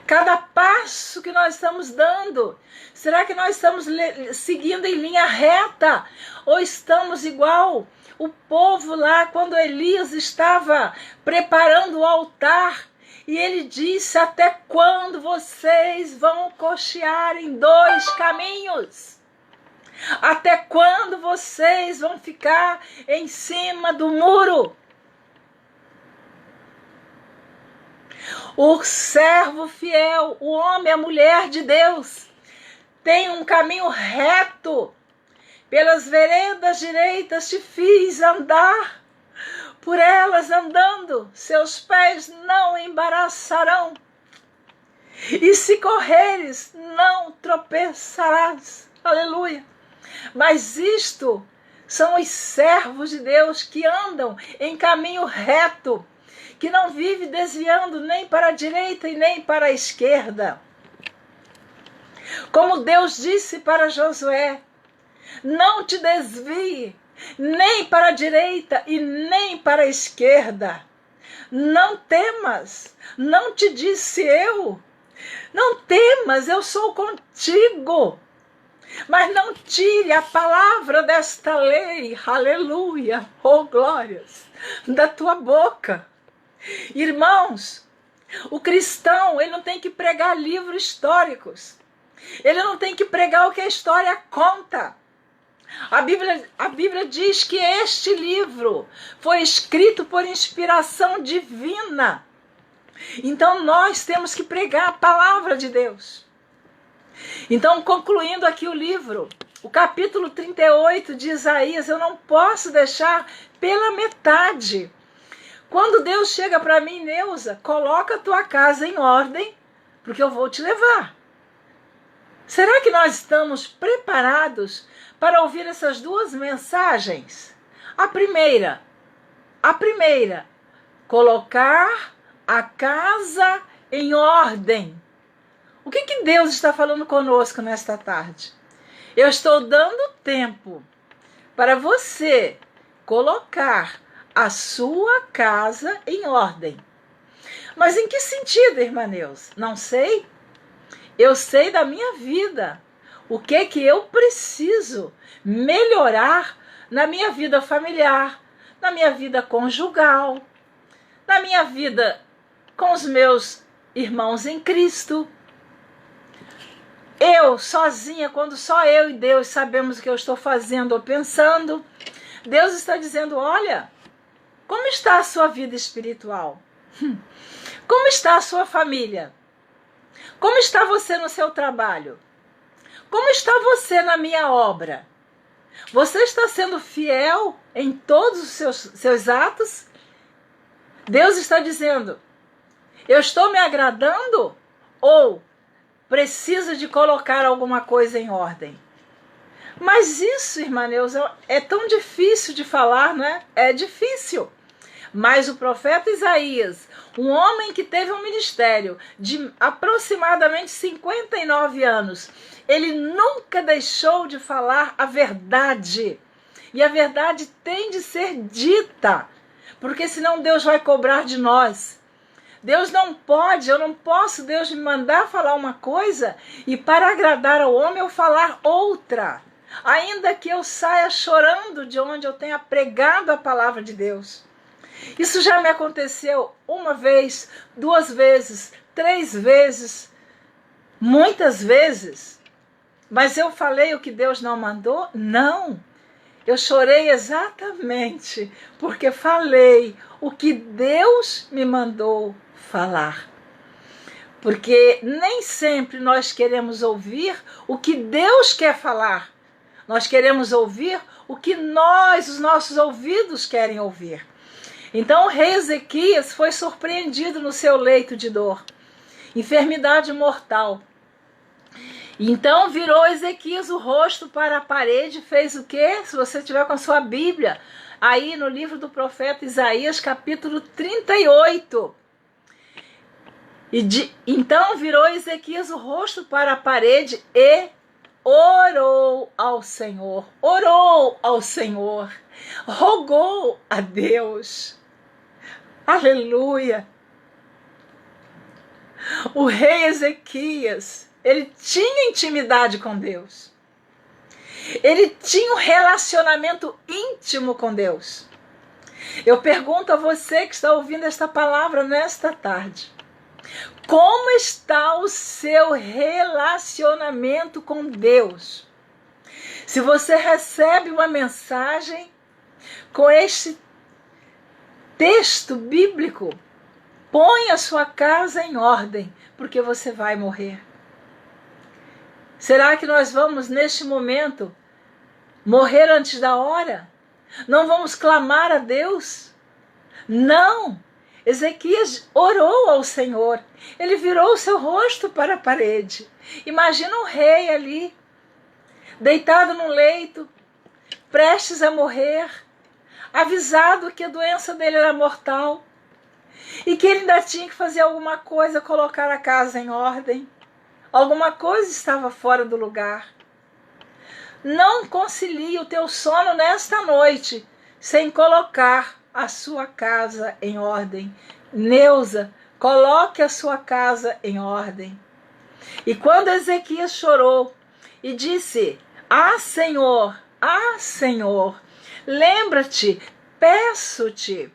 cada passo que nós estamos dando. Será que nós estamos seguindo em linha reta? Ou estamos igual o povo lá quando Elias estava preparando o altar e ele disse, até quando vocês vão cochear em dois caminhos? Até quando vocês vão ficar em cima do muro? O servo fiel, o homem, a mulher de Deus, tem um caminho reto. Pelas veredas direitas te fiz andar, por elas andando, seus pés não embaraçarão. E se correres, não tropeçarás. Aleluia. Mas isto são os servos de Deus que andam em caminho reto, que não vive desviando nem para a direita e nem para a esquerda. Como Deus disse para Josué, não te desvie nem para a direita e nem para a esquerda. Não temas, não te disse eu. Não temas, eu sou contigo. Mas não tire a palavra desta lei, aleluia, oh glórias, da tua boca. Irmãos, o cristão, ele não tem que pregar livros históricos. Ele não tem que pregar o que a história conta. A Bíblia diz que este livro foi escrito por inspiração divina. Então nós temos que pregar a palavra de Deus. Então, concluindo aqui o livro, o capítulo 38 de Isaías, eu não posso deixar pela metade. Quando Deus chega para mim, Neuza, coloca a tua casa em ordem, porque eu vou te levar. Será que nós estamos preparados para ouvir essas duas mensagens? A primeira, colocar a casa em ordem. O que Deus está falando conosco nesta tarde? Eu estou dando tempo para você colocar a sua casa em ordem. Mas em que sentido, irmã Neuza? Não sei. Eu sei da minha vida. O que eu preciso melhorar na minha vida familiar, na minha vida conjugal, na minha vida com os meus irmãos em Cristo. Eu, sozinha, quando só eu e Deus sabemos o que eu estou fazendo ou pensando, Deus está dizendo, olha, como está a sua vida espiritual? Como está a sua família? Como está você no seu trabalho? Como está você na minha obra? Você está sendo fiel em todos os seus atos? Deus está dizendo, eu estou me agradando ou preciso de colocar alguma coisa em ordem? Mas isso, irmã Neuza, é tão difícil de falar, não é? É difícil. Mas o profeta Isaías, um homem que teve um ministério de aproximadamente 59 anos, ele nunca deixou de falar a verdade. E a verdade tem de ser dita, porque senão Deus vai cobrar de nós. Deus não pode, eu não posso, Deus me mandar falar uma coisa e para agradar ao homem eu falar outra. ainda que eu saia chorando de onde eu tenha pregado a palavra de Deus. Isso já me aconteceu uma vez, 2 vezes, 3 vezes, muitas vezes. Mas eu falei o que Deus não mandou? Não. Eu chorei exatamente porque falei o que Deus me mandou falar. Porque nem sempre nós queremos ouvir o que Deus quer falar. Nós queremos ouvir o que os nossos ouvidos querem ouvir. Então o rei Ezequias foi surpreendido no seu leito de dor, enfermidade mortal. Então virou Ezequias o rosto para a parede e fez o quê? Se você tiver com a sua Bíblia, aí no livro do profeta Isaías, capítulo 38. Então virou Ezequias o rosto para a parede e orou ao Senhor, rogou a Deus. Aleluia! O rei Ezequias, ele tinha intimidade com Deus. Ele tinha um relacionamento íntimo com Deus. Eu pergunto a você que está ouvindo esta palavra nesta tarde: como está o seu relacionamento com Deus? Se você recebe uma mensagem com este texto bíblico, põe a sua casa em ordem, porque você vai morrer. Será que nós vamos, neste momento, morrer antes da hora? Não vamos clamar a Deus? Não! Ezequias orou ao Senhor. Ele virou o seu rosto para a parede. Imagina um rei ali, deitado no leito, prestes a morrer, avisado que a doença dele era mortal e que ele ainda tinha que fazer alguma coisa, colocar a casa em ordem. Alguma coisa estava fora do lugar. Não concilie o teu sono nesta noite sem colocar a sua casa em ordem. Neuza, coloque a sua casa em ordem. E quando Ezequias chorou e disse: Senhor, Senhor, lembra-te, peço-te,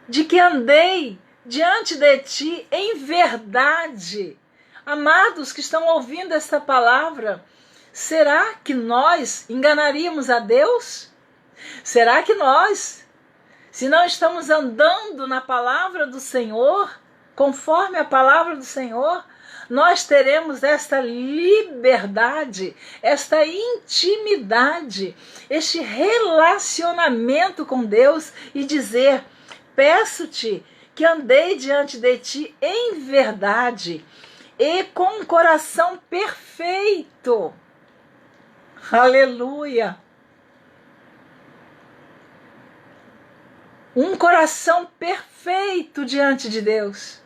de que andei diante de ti em verdade. Amados que estão ouvindo esta palavra, será que nós enganaríamos a Deus? Será que nós, se não estamos andando na palavra do Senhor, conforme a palavra do Senhor, nós teremos esta liberdade, esta intimidade, este relacionamento com Deus e dizer: peço-te que andei diante de ti em verdade e com um coração perfeito. Aleluia! Um coração perfeito diante de Deus.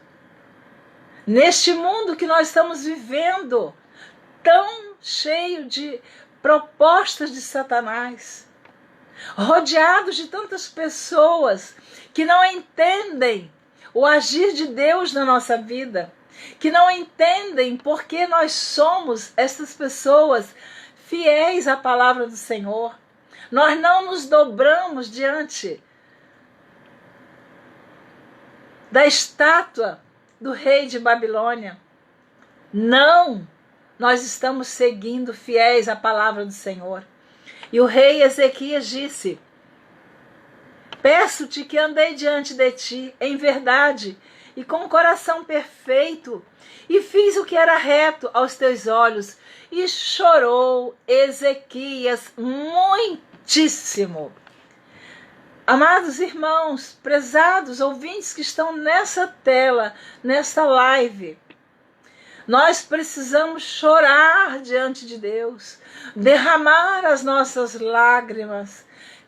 Neste mundo que nós estamos vivendo, tão cheio de propostas de Satanás, rodeados de tantas pessoas que não entendem o agir de Deus na nossa vida, que não entendem por que nós somos essas pessoas fiéis à palavra do Senhor. Nós não nos dobramos diante da estátua do rei de Babilônia. Não, nós estamos seguindo fiéis à palavra do Senhor. E o rei Ezequias disse: peço-te que andei diante de ti em verdade e com o coração perfeito, e fiz o que era reto aos teus olhos. E chorou Ezequias muitíssimo. Amados irmãos, prezados ouvintes que estão nessa tela, nessa live, nós precisamos chorar diante de Deus, derramar as nossas lágrimas,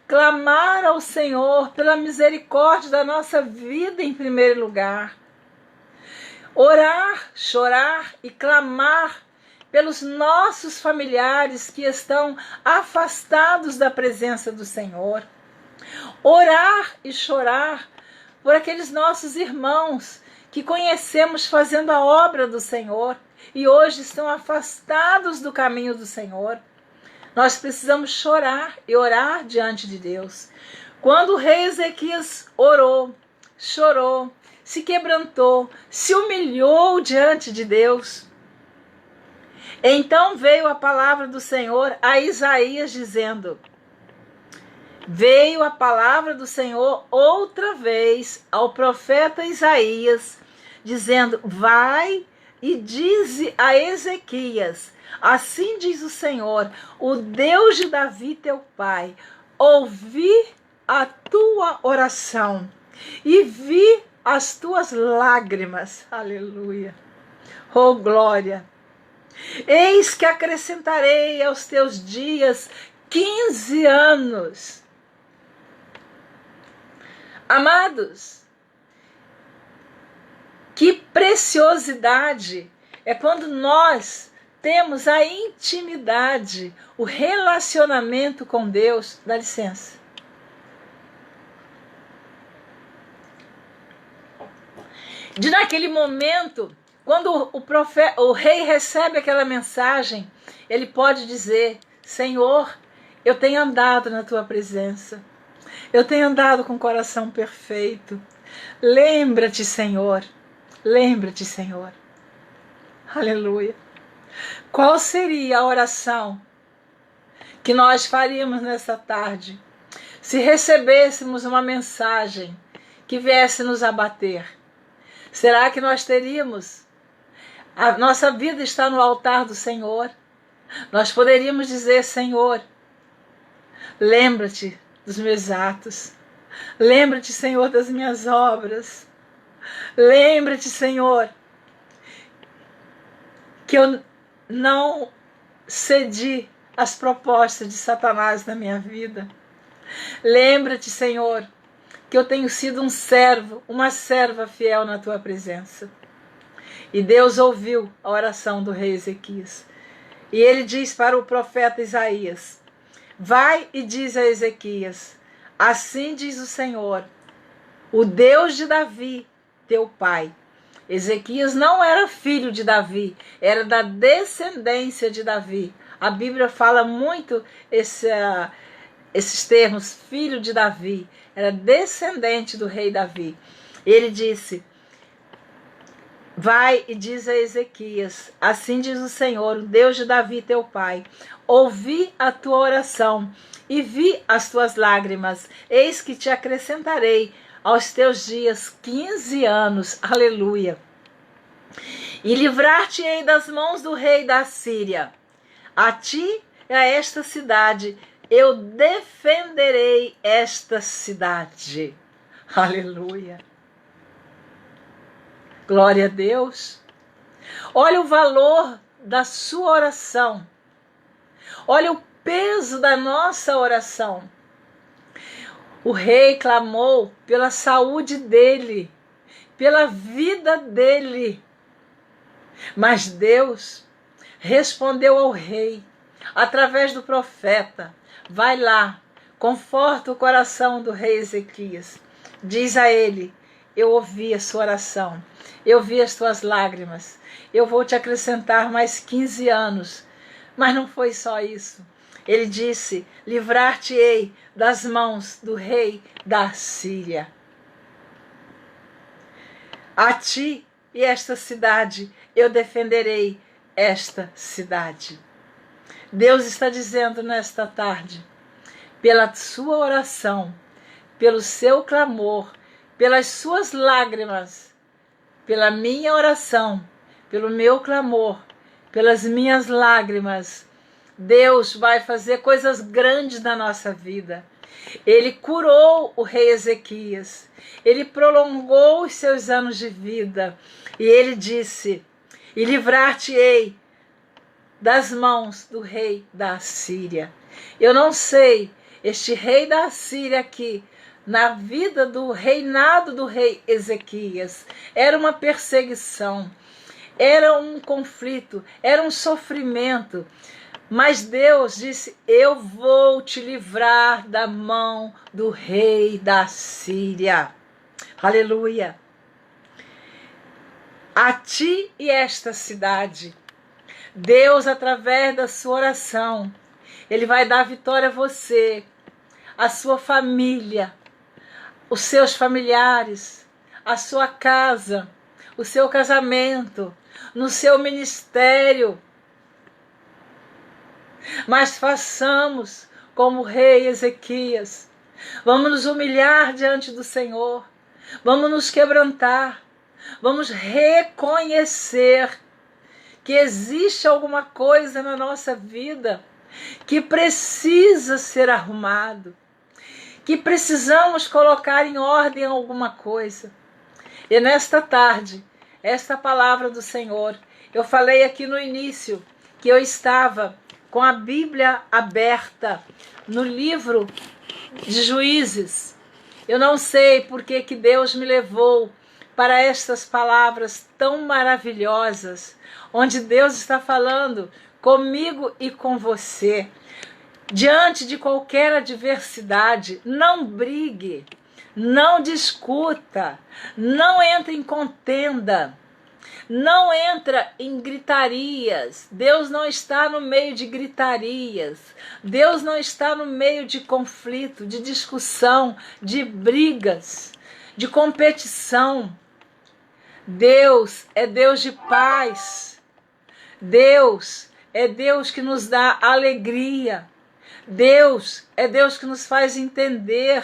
clamar ao Senhor pela misericórdia da nossa vida em primeiro lugar. Orar, chorar e clamar pelos nossos familiares que estão afastados da presença do Senhor. Orar e chorar por aqueles nossos irmãos que conhecemos fazendo a obra do Senhor e hoje estão afastados do caminho do Senhor. Nós precisamos chorar e orar diante de Deus. Quando o rei Ezequias orou, chorou, se quebrantou, se humilhou diante de Deus, então veio a palavra do Senhor a Isaías dizendo, veio a palavra do Senhor outra vez ao profeta Isaías, dizendo, vai e dize a Ezequias, assim diz o Senhor, o Deus de Davi teu pai, ouvi a tua oração e vi as tuas lágrimas. Aleluia. Oh, glória. Eis que acrescentarei aos teus dias 15 anos. Amados, que preciosidade é quando nós temos a intimidade, o relacionamento com Deus. Dá licença. De naquele momento, quando o rei recebe aquela mensagem, ele pode dizer, Senhor, eu tenho andado na tua presença. Eu tenho andado com o coração perfeito. Lembra-te, Senhor. Lembra-te, Senhor. Aleluia. Qual seria a oração que nós faríamos nessa tarde se recebêssemos uma mensagem que viesse nos abater? Será que nós teríamos? A nossa vida está no altar do Senhor. Nós poderíamos dizer, Senhor, lembra-te dos meus atos. Lembra-te, Senhor, das minhas obras. Lembra-te, Senhor, que eu não cedi às propostas de Satanás na minha vida. Lembra-te, Senhor, que eu tenho sido um servo, uma serva fiel na tua presença. E Deus ouviu a oração do rei Ezequias. E ele diz para o profeta Isaías, vai e diz a Ezequias, assim diz o Senhor, o Deus de Davi, teu pai. Ezequias não era filho de Davi, era da descendência de Davi. A Bíblia fala muito esses termos, filho de Davi, era descendente do rei Davi. Ele disse, vai e diz a Ezequias, assim diz o Senhor, o Deus de Davi teu pai, ouvi a tua oração e vi as tuas lágrimas, eis que te acrescentarei aos teus dias 15 anos, aleluia, e livrar-te-ei das mãos do rei da Síria, a ti e a esta cidade, eu defenderei esta cidade, aleluia. Glória a Deus. Olha o valor da sua oração. Olha o peso da nossa oração. O rei clamou pela saúde dele, pela vida dele. Mas Deus respondeu ao rei, através do profeta, vai lá, conforta o coração do rei Ezequias. Diz a ele, eu ouvi a sua oração, eu vi as tuas lágrimas, eu vou te acrescentar mais 15 anos. Mas não foi só isso. Ele disse, livrar-te-ei das mãos do rei da Síria. A ti e esta cidade, eu defenderei esta cidade. Deus está dizendo nesta tarde, pela sua oração, pelo seu clamor, pelas suas lágrimas, pela minha oração, pelo meu clamor, pelas minhas lágrimas, Deus vai fazer coisas grandes na nossa vida. Ele curou o rei Ezequias, ele prolongou os seus anos de vida, e ele disse, e livrar-te-ei das mãos do rei da Síria. Eu não sei, este rei da Síria aqui, na vida do reinado do rei Ezequias, era uma perseguição, era um conflito, era um sofrimento, mas Deus disse, eu vou te livrar da mão do rei da Síria. Aleluia. A ti e esta cidade, Deus, através da sua oração, Ele vai dar vitória a você, a sua família, os seus familiares, a sua casa, o seu casamento, no seu ministério. Mas façamos como o rei Ezequias. Vamos nos humilhar diante do Senhor. Vamos nos quebrantar. Vamos reconhecer que existe alguma coisa na nossa vida que precisa ser arrumado, que precisamos colocar em ordem alguma coisa. E nesta tarde, esta palavra do Senhor, eu falei aqui no início que eu estava com a Bíblia aberta no livro de Juízes. Eu não sei por que Deus me levou para estas palavras tão maravilhosas, onde Deus está falando comigo e com você. Diante de qualquer adversidade, não brigue, não discuta, não entre em contenda, não entra em gritarias. Deus não está no meio de gritarias. Deus não está no meio de conflito, de discussão, de brigas, de competição. Deus é Deus de paz. Deus é Deus que nos dá alegria. Deus é Deus que nos faz entender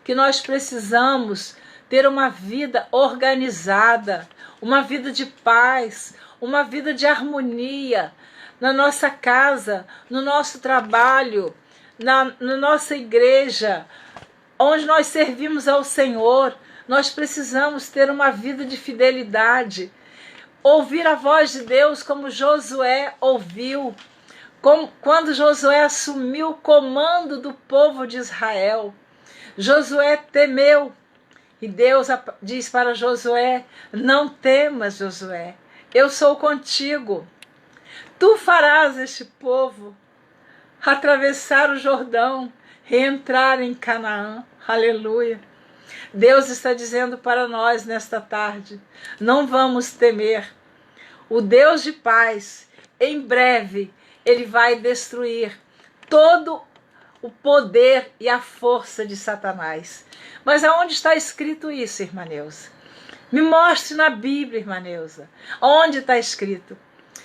que nós precisamos ter uma vida organizada, uma vida de paz, uma vida de harmonia na nossa casa, no nosso trabalho, na nossa igreja, onde nós servimos ao Senhor. Nós precisamos ter uma vida de fidelidade, ouvir a voz de Deus como Josué ouviu, quando Josué assumiu o comando do povo de Israel. Josué temeu. E Deus diz para Josué: não temas, Josué, eu sou contigo. Tu farás este povo atravessar o Jordão e entrar em Canaã. Aleluia. Deus está dizendo para nós nesta tarde: não vamos temer. O Deus de paz, em breve, Ele vai destruir todo o poder e a força de Satanás. Mas aonde está escrito isso, irmã Neuza? Me mostre na Bíblia, irmã Neuza. Onde está escrito?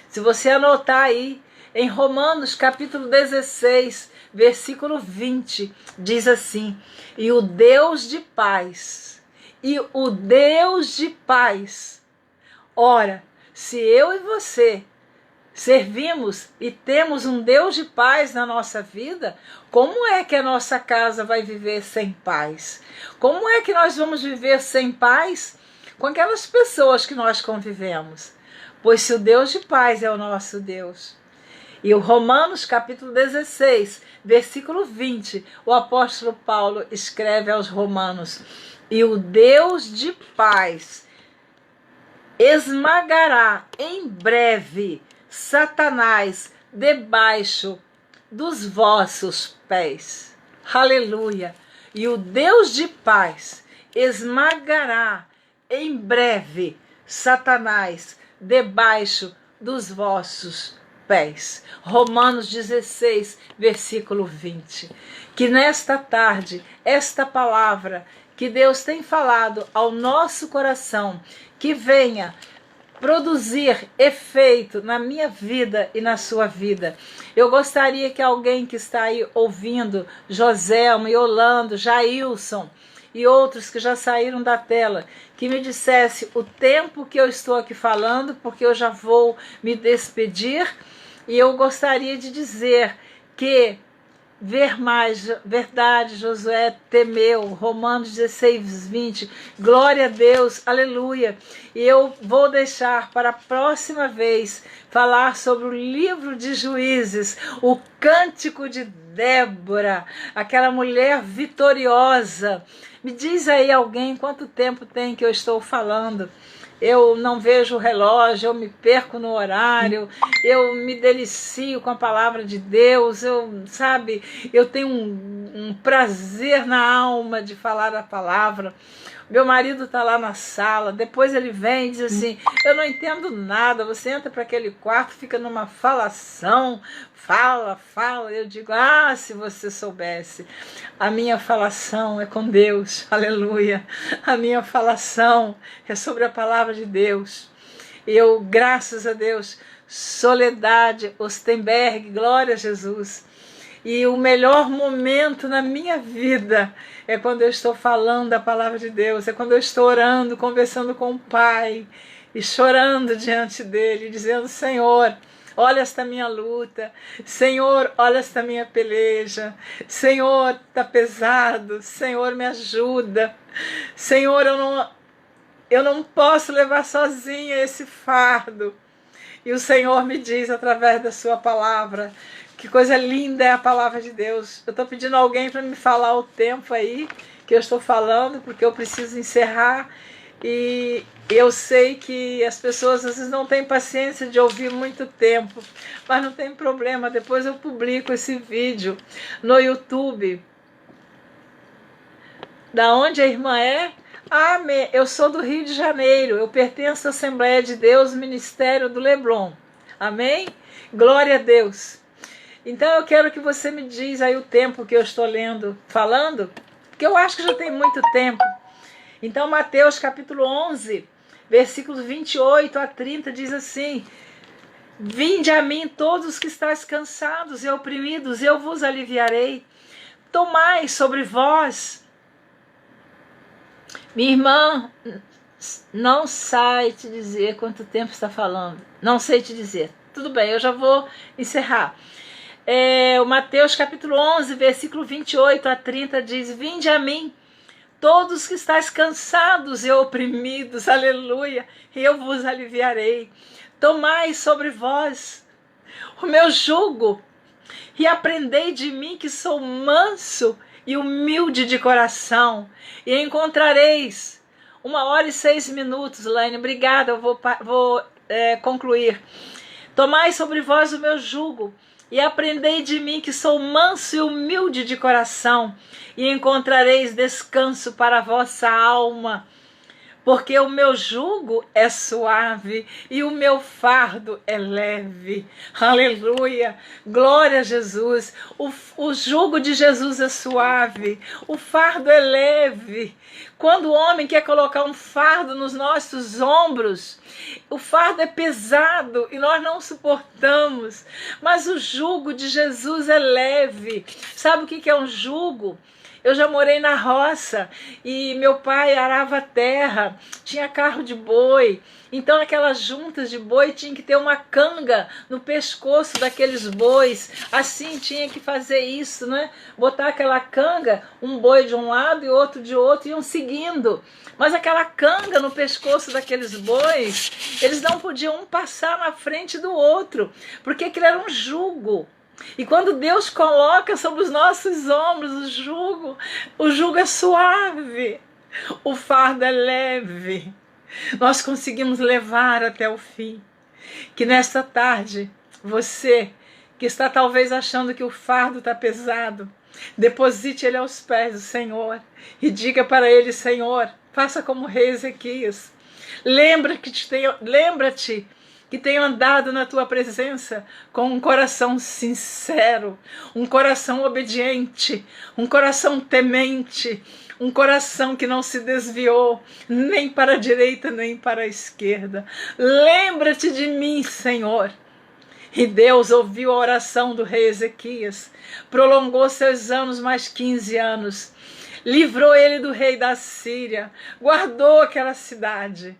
Se você anotar aí, em Romanos capítulo 16, versículo 20, diz assim: e o Deus de paz, ora, se eu e você servimos e temos um Deus de paz na nossa vida, como é que a nossa casa vai viver sem paz? Como é que nós vamos viver sem paz com aquelas pessoas que nós convivemos? Pois se o Deus de paz é o nosso Deus. E o Romanos capítulo 16, versículo 20, o apóstolo Paulo escreve aos romanos: e o Deus de paz esmagará em breve Satanás debaixo dos vossos pés. Aleluia! E o Deus de paz esmagará em breve Satanás debaixo dos vossos pés. Romanos 16, versículo 20. Que nesta tarde, esta palavra que Deus tem falado ao nosso coração, que venha produzir efeito na minha vida e na sua vida. Eu gostaria que alguém que está aí ouvindo, Joselma, Yolando, Jailson e outros que já saíram da tela, que me dissesse o tempo que eu estou aqui falando, porque eu já vou me despedir, e eu gostaria de dizer que ver mais, verdade, Josué temeu, Romanos 16, 20, glória a Deus, aleluia. E eu vou deixar para a próxima vez falar sobre o livro de Juízes, o cântico de Débora, aquela mulher vitoriosa. Me diz aí alguém quanto tempo tem que eu estou falando. Eu não vejo o relógio, eu me perco no horário, eu me delicio com a palavra de Deus, eu tenho um prazer na alma de falar a palavra. Meu marido está lá na sala, depois ele vem e diz assim, eu não entendo nada, você entra para aquele quarto, fica numa falação, fala, eu digo, se você soubesse, a minha falação é com Deus, aleluia, a minha falação é sobre a palavra de Deus, e eu, graças a Deus, Soledade Ostenberg, glória a Jesus. E o melhor momento na minha vida é quando eu estou falando a palavra de Deus, é quando eu estou orando, conversando com o Pai e chorando diante dele, dizendo, Senhor, olha esta minha luta, Senhor, olha esta minha peleja, Senhor, está pesado, Senhor, me ajuda, Senhor, eu não posso levar sozinha esse fardo. E o Senhor me diz através da sua palavra, que coisa linda é a palavra de Deus. Eu estou pedindo a alguém para me falar o tempo aí que eu estou falando, porque eu preciso encerrar. E eu sei que as pessoas às vezes não têm paciência de ouvir muito tempo, mas não tem problema, depois eu publico esse vídeo no YouTube. Da onde a irmã é? Eu sou do Rio de Janeiro, eu pertenço à Assembleia de Deus, Ministério do Leblon. Amém? Glória a Deus. Então eu quero que você me diz aí o tempo que eu estou falando, porque eu acho que já tem muito tempo. Então Mateus capítulo 11, versículos 28 a 30 diz assim, vinde a mim todos os que estáis cansados e oprimidos, eu vos aliviarei. Tomai sobre vós. Minha irmã, não sei te dizer quanto tempo está falando. Não sei te dizer. Tudo bem, eu já vou encerrar. O Mateus capítulo 11, versículo 28 a 30 diz, vinde a mim, todos que estáis cansados e oprimidos, aleluia, e eu vos aliviarei. Tomai sobre vós o meu jugo e aprendei de mim que sou manso e humilde de coração, e encontrareis 1h06, Laine, obrigada, eu vou concluir. Tomai sobre vós o meu jugo, e aprendei de mim que sou manso e humilde de coração, e encontrareis descanso para a vossa alma, porque o meu jugo é suave e o meu fardo é leve. Aleluia! Glória a Jesus! O jugo de Jesus é suave, o fardo é leve. Quando o homem quer colocar um fardo nos nossos ombros, o fardo é pesado e nós não suportamos, mas o jugo de Jesus é leve. Sabe o que é um jugo? Eu já morei na roça e meu pai arava terra, tinha carro de boi, então aquelas juntas de boi tinha que ter uma canga no pescoço daqueles bois, assim tinha que fazer isso, né? Botar aquela canga, um boi de um lado e outro de outro, iam seguindo. Mas aquela canga no pescoço daqueles bois, eles não podiam um passar na frente do outro, porque aquilo era um jugo. E quando Deus coloca sobre os nossos ombros o jugo é suave, o fardo é leve, nós conseguimos levar até o fim. Que nesta tarde, você que está talvez achando que o fardo está pesado, deposite ele aos pés do Senhor e diga para ele, Senhor, faça como o rei Ezequias, lembra-te que tenho andado na tua presença com um coração sincero, um coração obediente, um coração temente, um coração que não se desviou nem para a direita nem para a esquerda. Lembra-te de mim, Senhor. E Deus ouviu a oração do rei Ezequias, prolongou seus anos mais 15 anos, livrou ele do rei da Síria, guardou aquela cidade.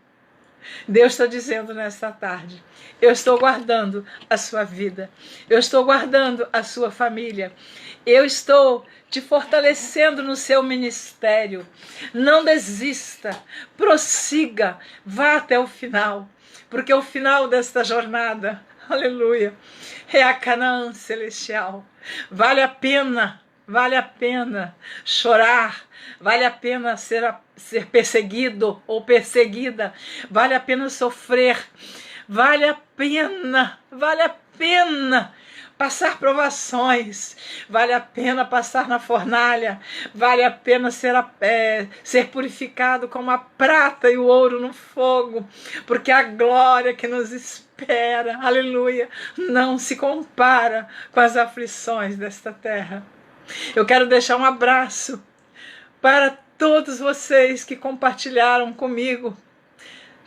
Deus está dizendo nesta tarde, eu estou guardando a sua vida, eu estou guardando a sua família, eu estou te fortalecendo no seu ministério. Não desista, prossiga, vá até o final, porque o final desta jornada, aleluia, é a Canaã celestial. Vale a pena chorar, vale a pena ser perseguido ou perseguida, vale a pena sofrer, vale a pena, passar provações, vale a pena passar na fornalha, vale a pena ser purificado como a prata e o ouro no fogo, porque a glória que nos espera, aleluia, não se compara com as aflições desta terra. Eu quero deixar um abraço para todos vocês que compartilharam comigo.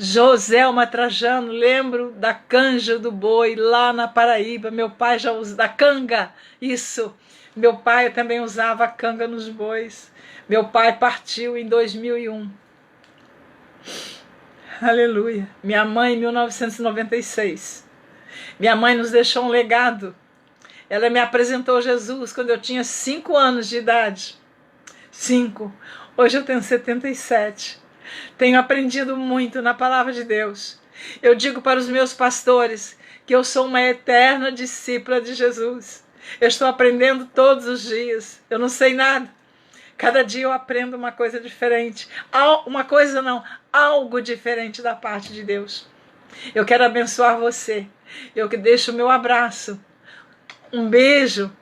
Joselma Trajano, lembro da canja do boi lá na Paraíba. Meu pai já usa da canga, isso. Meu pai também usava a canga nos bois. Meu pai partiu em 2001. Aleluia. Minha mãe em 1996. Minha mãe nos deixou um legado. Ela me apresentou Jesus quando eu tinha 5 anos de idade. 5. Hoje eu tenho 77. Tenho aprendido muito na palavra de Deus. Eu digo para os meus pastores que eu sou uma eterna discípula de Jesus. Eu estou aprendendo todos os dias. Eu não sei nada. Cada dia eu aprendo uma coisa diferente. Uma coisa não, algo diferente da parte de Deus. Eu quero abençoar você. Eu que deixo o meu abraço. Um beijo.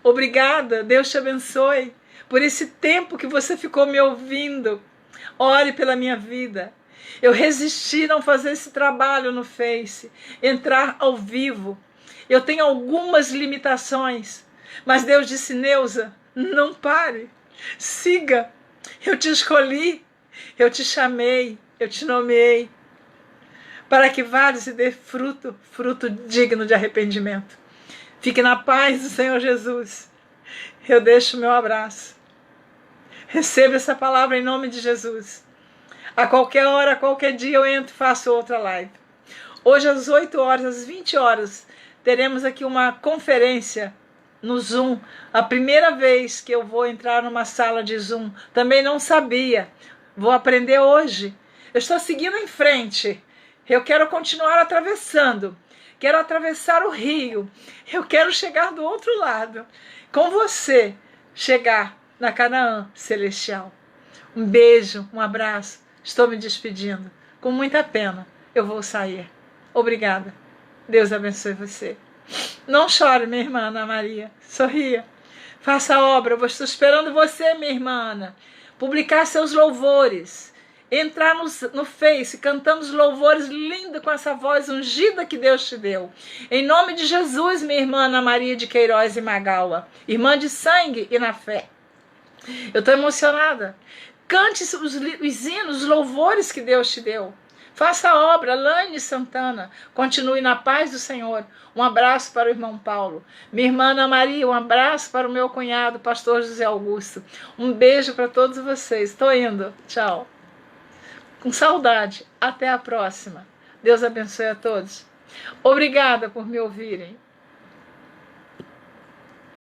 Obrigada. Deus te abençoe por esse tempo que você ficou me ouvindo. Ore pela minha vida. Eu resisti a não fazer esse trabalho no Face, entrar ao vivo. Eu tenho algumas limitações, mas Deus disse: Neuza, não pare, siga. Eu te escolhi, eu te chamei, eu te nomeei, para que vários e dê fruto, fruto digno de arrependimento. Fique na paz do Senhor Jesus. Eu deixo o meu abraço. Receba essa palavra em nome de Jesus. A qualquer hora, a qualquer dia eu entro e faço outra live. Hoje às 8 horas, às 20 horas, teremos aqui uma conferência no Zoom. A primeira vez que eu vou entrar numa sala de Zoom. Também não sabia. Vou aprender hoje. Eu estou seguindo em frente. Eu quero continuar atravessando. Quero atravessar o rio. Eu quero chegar do outro lado. Com você, chegar na Canaã celestial. Um beijo, um abraço. Estou me despedindo. Com muita pena, eu vou sair. Obrigada. Deus abençoe você. Não chore, minha irmã Ana Maria. Sorria. Faça a obra. Eu estou esperando você, minha irmã Ana. Publicar seus louvores. Entrar no Face, cantando os louvores lindos com essa voz ungida que Deus te deu. Em nome de Jesus, minha irmã Ana Maria de Queiroz e Magawa. Irmã de sangue e na fé. Eu estou emocionada. Cante os hinos, os louvores que Deus te deu. Faça a obra, Laine Santana. Continue na paz do Senhor. Um abraço para o irmão Paulo. Minha irmã Ana Maria, um abraço para o meu cunhado, pastor José Augusto. Um beijo para todos vocês. Estou indo. Tchau. Com saudade. Até a próxima. Deus abençoe a todos. Obrigada por me ouvirem.